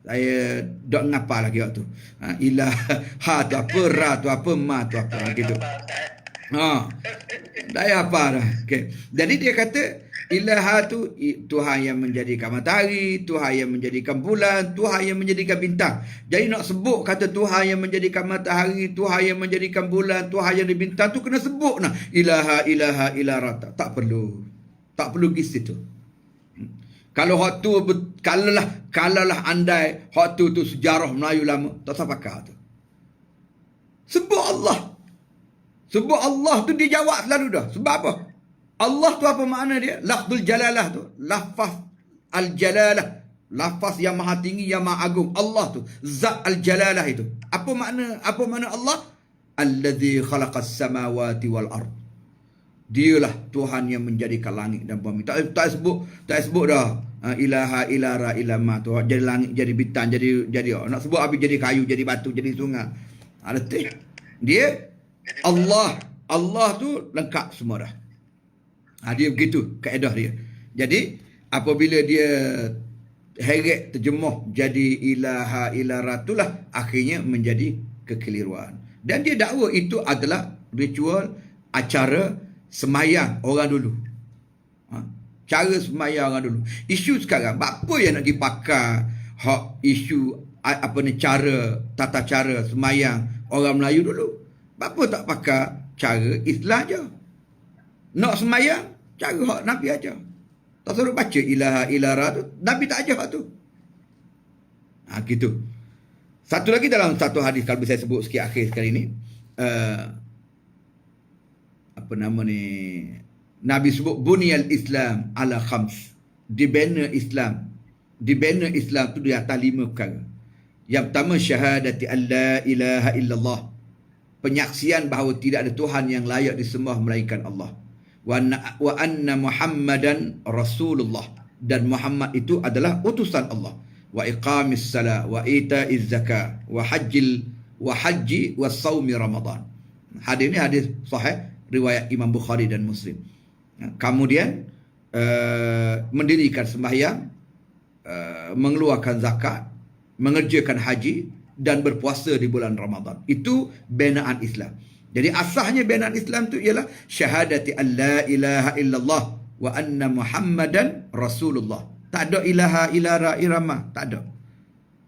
[SPEAKER 1] Saya tak ngapa lagi waktu. Ilah, ha tu apa, ra tu apa, ma tu apa gitu. Dah apa dah. Okay. Jadi dia kata ilaha tu Tuhan yang menjadikan matahari, Tuhan yang menjadikan bulan, Tuhan yang menjadikan bintang. Jadi nak sebut kata Tuhan yang menjadikan matahari, Tuhan yang menjadikan bulan, Tuhan yang di bintang tu kena sebut nah. Ilaha ilara. Tak perlu. Tak perlu pergi situ. Kalau hak tu kalalah andai hak tu sejarah Melayu lama, tak usah pakai tu. Sebut Allah. Sebut Allah tu dia jawab selalu dah. Sebab apa? Allah tu apa makna dia? Lafzul jalalah tu. Lafaz al-jalalah. Lafaz yang maha tinggi, yang maha agung. Allah tu. Zat al-jalalah itu. Apa makna Allah? Alladhi khalaqas samawati wal ard. Dialah Tuhan yang menjadikan langit dan bumi. Tak sebut dah. Ilaha ilara ilama tu. Jadi langit, jadi bintang, jadi nak sebut habis jadi kayu, jadi batu, jadi sungai. Ada dia Allah tu lengkap semua dah. Dia begitu kaedah dia. Jadi apabila dia heret terjemah jadi ilaha ilara itulah akhirnya menjadi kekeliruan. Dan dia dakwa itu adalah ritual acara semayang orang dulu. Cara semayang orang dulu. Isu sekarang, apa yang nak dipakai hak isu apa ni tata cara semayang orang Melayu dulu? Apa tak pakai cara Islam je? Nak semayang, cara hak Nabi aja. Tak suruh baca ilaha ilara tu, Nabi tak ajar hak tu. Gitu. Satu lagi dalam satu hadis kalau saya sebut sikit akhir sekali ni, apa nama ni? Nabi sebut bunyal Islam ala khams. Dibina Islam tu di atas 5 perkara. Yang pertama syahadati an la ilaha illallah. Penyaksian bahawa tidak ada Tuhan yang layak disembah melainkan Allah. Wa anna Muhammadan Rasulullah. Dan Muhammad itu adalah utusan Allah. Wa iqamis salat wa ita'iz zakat wa haji wa saumi Ramadan. Hadis ini hadis sahih riwayat Imam Bukhari dan Muslim. Kemudian mendirikan sembahyang, mengeluarkan zakat, mengerjakan haji dan berpuasa di bulan Ramadan. Itu binaan Islam. Jadi asasnya binaan Islam itu ialah syahadati an la ilaha illallah wa anna Muhammadan Rasulullah. Tak ada ilaha ilara irama, tak ada.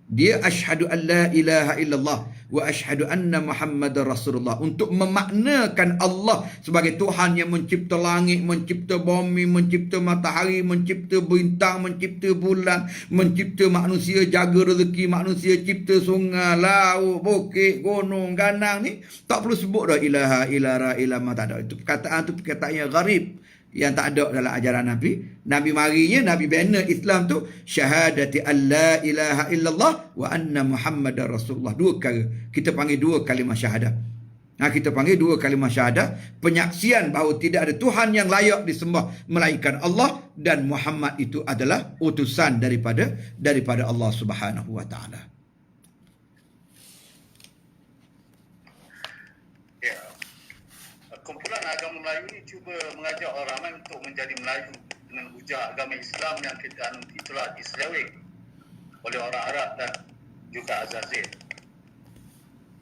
[SPEAKER 1] Dia asyhadu an la ilaha illallah wa asyhadu anna Muhammadar Rasulullah, untuk memaknakan Allah sebagai Tuhan yang mencipta langit, mencipta bumi, mencipta matahari, mencipta bintang, mencipta bulan, mencipta manusia, jaga rezeki manusia, cipta sungai, laut, bukit, gunung, ganang ni. Tak perlu sebut dah ilaha ilara ilama, tak ada. Itu perkataan yang gharib, yang tak ada dalam ajaran Nabi. Nabi marinya, Nabi bina Islam tu syahadati an la ilaha illallah wa anna Muhammadar Rasulullah. 2 perkara. Kita panggil 2 kalimah syahadah. Kita panggil 2 kalimah syahadah. Penyaksian bahawa tidak ada Tuhan yang layak disembah melainkan Allah, dan Muhammad itu adalah utusan daripada Allah Subhanahu wa taala.
[SPEAKER 2] Kumpulan agama Melayu ini cuba mengajak orang ramai untuk menjadi Melayu dengan hujah agama Islam yang kita anuti telah diseleweng oleh orang Arab dan juga Azazil.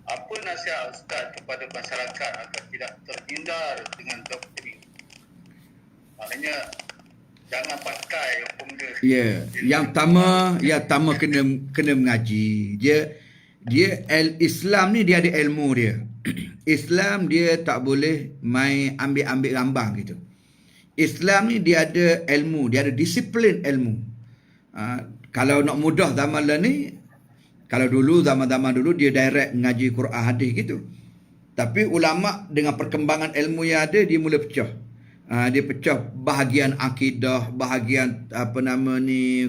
[SPEAKER 2] Apa nasihat Ustaz kepada masyarakat agar tidak terhindar dengan doktrin? Maknanya Jangan pakai pemuda.
[SPEAKER 1] Ya, yang pertama kena mengaji. Islam ni dia ada ilmu dia. Islam dia tak boleh main ambil-ambil rambang gitu. Islam ni dia ada ilmu, dia ada disiplin ilmu. Kalau nak mudah zaman lah ni, kalau dulu zaman-zaman dulu dia direct ngaji Quran hadis gitu. Tapi ulama dengan perkembangan ilmu yang ada, dia mula pecah. Dia pecah bahagian akidah, bahagian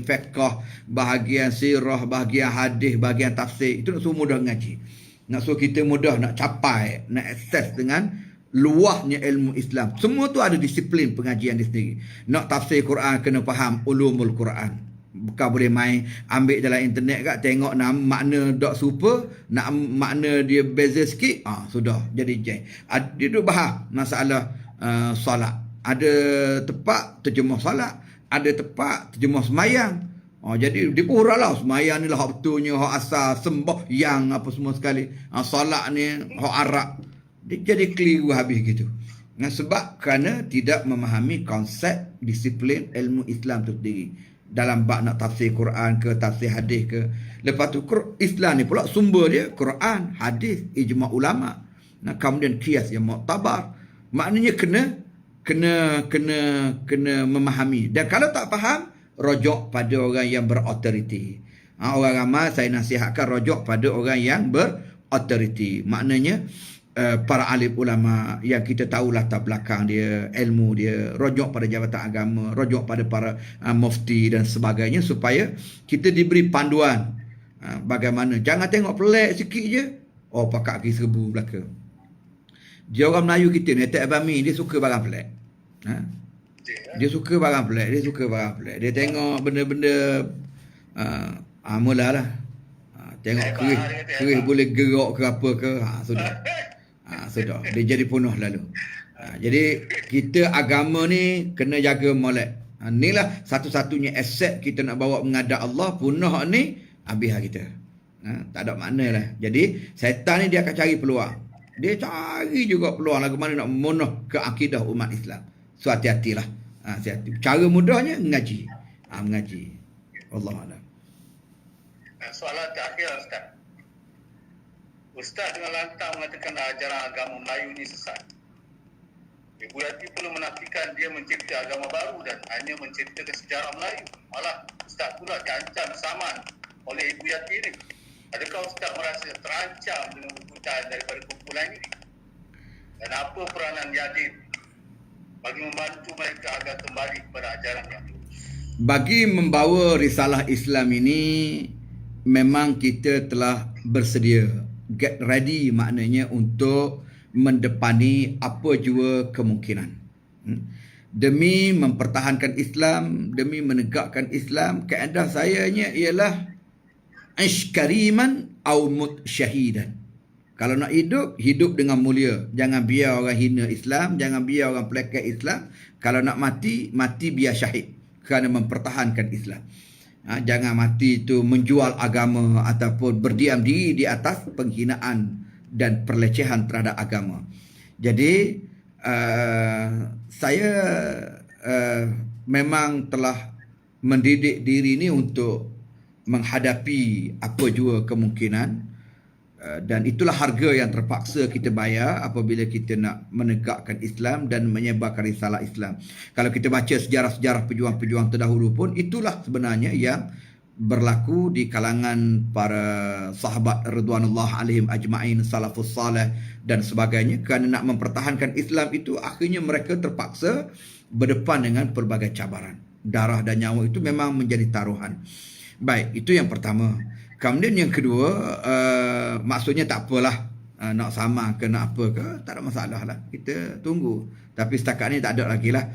[SPEAKER 1] fiqh, bahagian sirah, bahagian hadis, bahagian tafsir. Itu nak suruh mudah ngaji. Nak suruh kita mudah nak capai, nak akses dengan luahnya ilmu Islam. Semua tu ada disiplin pengajian dia sendiri. Nak tafsir Quran kena faham ulumul Quran. Bukan boleh main ambil dalam internet kat, tengok nama makna dok super, nak makna dia beza sikit, sudah jadi jeng. Dia duk bahas masalah solat. Ada tepat terjemah solat, ada tepat terjemah semayang. Jadi dia pun hurah lah, semayang ni lah hak betulnya, hak asal, sembah yang apa semua sekali. Solat ni hak Arab. Dia jadi keliru habis gitu. Sebab kerana tidak memahami konsep disiplin ilmu Islam tu sendiri. Dalam bab nak tafsir Quran ke, tafsir hadis ke. Lepas tu Islam ni pula sumber dia Quran, hadis, ijma' ulama. Kemudian qiyas yang mu'tabar. Maknanya kena memahami. Dan kalau tak faham, rojok pada orang yang berautoriti. Orang ramai saya nasihatkan rojok pada orang yang berautoriti. Maknanya para alim ulama yang kita tahu latar belakang dia, ilmu dia, rojok pada jabatan agama, rojok pada para mufti dan sebagainya, supaya kita diberi panduan bagaimana. Jangan tengok pelik sikit je, pakak kaki serbu belaka. Dia orang Melayu kita ni, Tek Abami, dia suka barang pelik. Dia suka barang pelik. Dia tengok benda-benda mulalah. Tengok kerih boleh gerak ke apa ke, sudah. Sudah, dia jadi penuh lalu. Jadi kita agama ni kena jaga molek. Inilah satu-satunya aset kita nak bawa menghadap Allah. Punah ni habis kita. Tak ada makna lah. Jadi syaitan ni dia akan cari peluang. Dia cari juga peluang lah mana nak memunuh ke akidah umat Islam. So hati-hatilah. Hati-hati. Cara mudahnya mengaji. Mengaji. Wallahualam.
[SPEAKER 2] Soalan terakhir Ustaz. Ustaz dengan lantang mengatakan ajaran agama Melayu ni sesat. Ibu Yati perlu menafikan dia mencipta agama baru dan hanya menciptakan sejarah Melayu. Malah Ustaz pula diancam saman oleh Ibu Yati ni. Adakah Ustaz merasa terancam dengan hukuman daripada kumpulan ini? Dan apa peranan Yadin bagi membantu mereka agar kembali kepada ajaran yang lurus?
[SPEAKER 1] Bagi membawa risalah Islam ini, memang kita telah bersedia. Get ready maknanya untuk mendepani apa jua kemungkinan. Demi mempertahankan Islam, demi menegakkan Islam, kaedah sayanya ialah ish kariman au mut syahidan. Kalau nak hidup, hidup dengan mulia. Jangan biar orang hina Islam, jangan biar orang pelekat Islam. Kalau nak mati, mati biar syahid kerana mempertahankan Islam. Jangan mati itu menjual agama ataupun berdiam diri di atas penghinaan dan pelecehan terhadap agama. Jadi saya memang telah mendidik diri ini untuk menghadapi apa jua kemungkinan, dan itulah harga yang terpaksa kita bayar apabila kita nak menegakkan Islam dan menyebarkan risalah Islam. Kalau kita baca sejarah-sejarah pejuang-pejuang terdahulu pun, itulah sebenarnya yang berlaku di kalangan para sahabat Ridwanullah alaihim ajma'in, salafus salih dan sebagainya. Kerana nak mempertahankan Islam itu, akhirnya mereka terpaksa berdepan dengan pelbagai cabaran. Darah dan nyawa itu memang menjadi taruhan. Baik, itu yang pertama. Kemudian yang kedua, maksudnya tak apalah, nak sama ke nak apa ke, tak ada masalah lah. Kita tunggu. Tapi setakat ni tak ada lagi lah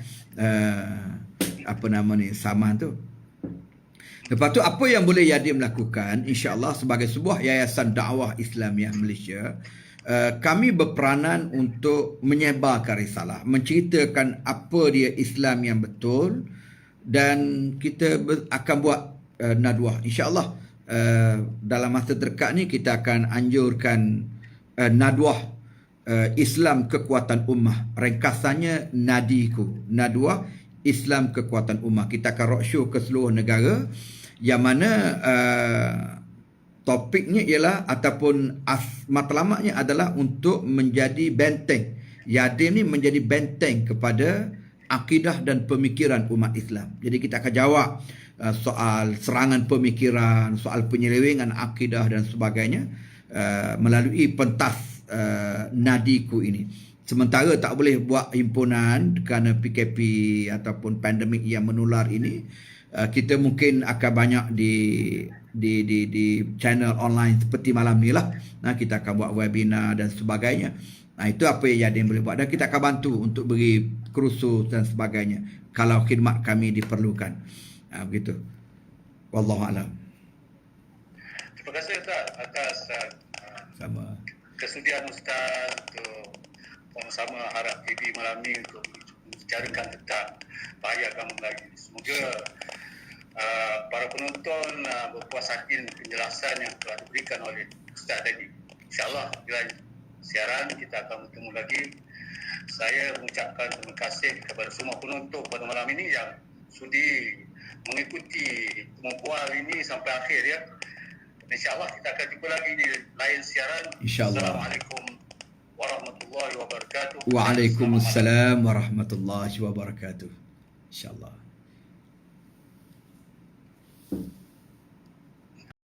[SPEAKER 1] sama tu. Lepas tu apa yang boleh Yadim lakukan, insya-Allah sebagai sebuah yayasan dakwah Islamiah Malaysia, kami berperanan untuk menyebarkan risalah, menceritakan apa dia Islam yang betul, dan kita akan buat nadwah insya-Allah. Dalam masa terdekat ni kita akan anjurkan nadwah Islam Kekuatan Ummah. Ringkasannya NADIKU, Nadwah Islam Kekuatan Ummah. Kita akan roadshow ke seluruh negara yang mana topiknya ialah ataupun matlamatnya adalah untuk menjadi benteng. Yadim ni menjadi benteng kepada akidah dan pemikiran umat Islam. Jadi kita akan jawab soal serangan pemikiran, soal penyelewengan akidah dan sebagainya melalui pentas Nadiku ini. Sementara tak boleh buat himpunan kerana PKP ataupun pandemik yang menular ini, kita mungkin akan banyak di channel online seperti malam ni lah. Kita akan buat webinar dan sebagainya. Itu apa yang Yadin boleh buat, dan kita akan bantu untuk beri kursus dan sebagainya kalau khidmat kami diperlukan. Begitu. Wallahualam.
[SPEAKER 2] Terima kasih Ustaz atas
[SPEAKER 1] Sama.
[SPEAKER 2] kesudian Ustaz untuk sama-sama harap TV malam ni untuk membicarakan tentang bahaya agama Melayu. Semoga para penonton berpuas hati dengan penjelasan yang telah diberikan oleh Ustaz tadi. InsyaAllah bila siaran kita akan bertemu lagi. Saya mengucapkan terima kasih kepada semua penonton pada malam ini yang sudi mengikuti pengukuhan ini sampai akhir ya. InsyaAllah kita akan jumpa lagi di lain siaran.
[SPEAKER 1] InsyaAllah.
[SPEAKER 2] Assalamualaikum warahmatullahi wabarakatuh.
[SPEAKER 1] Waalaikumsalam warahmatullahi wabarakatuh. InsyaAllah.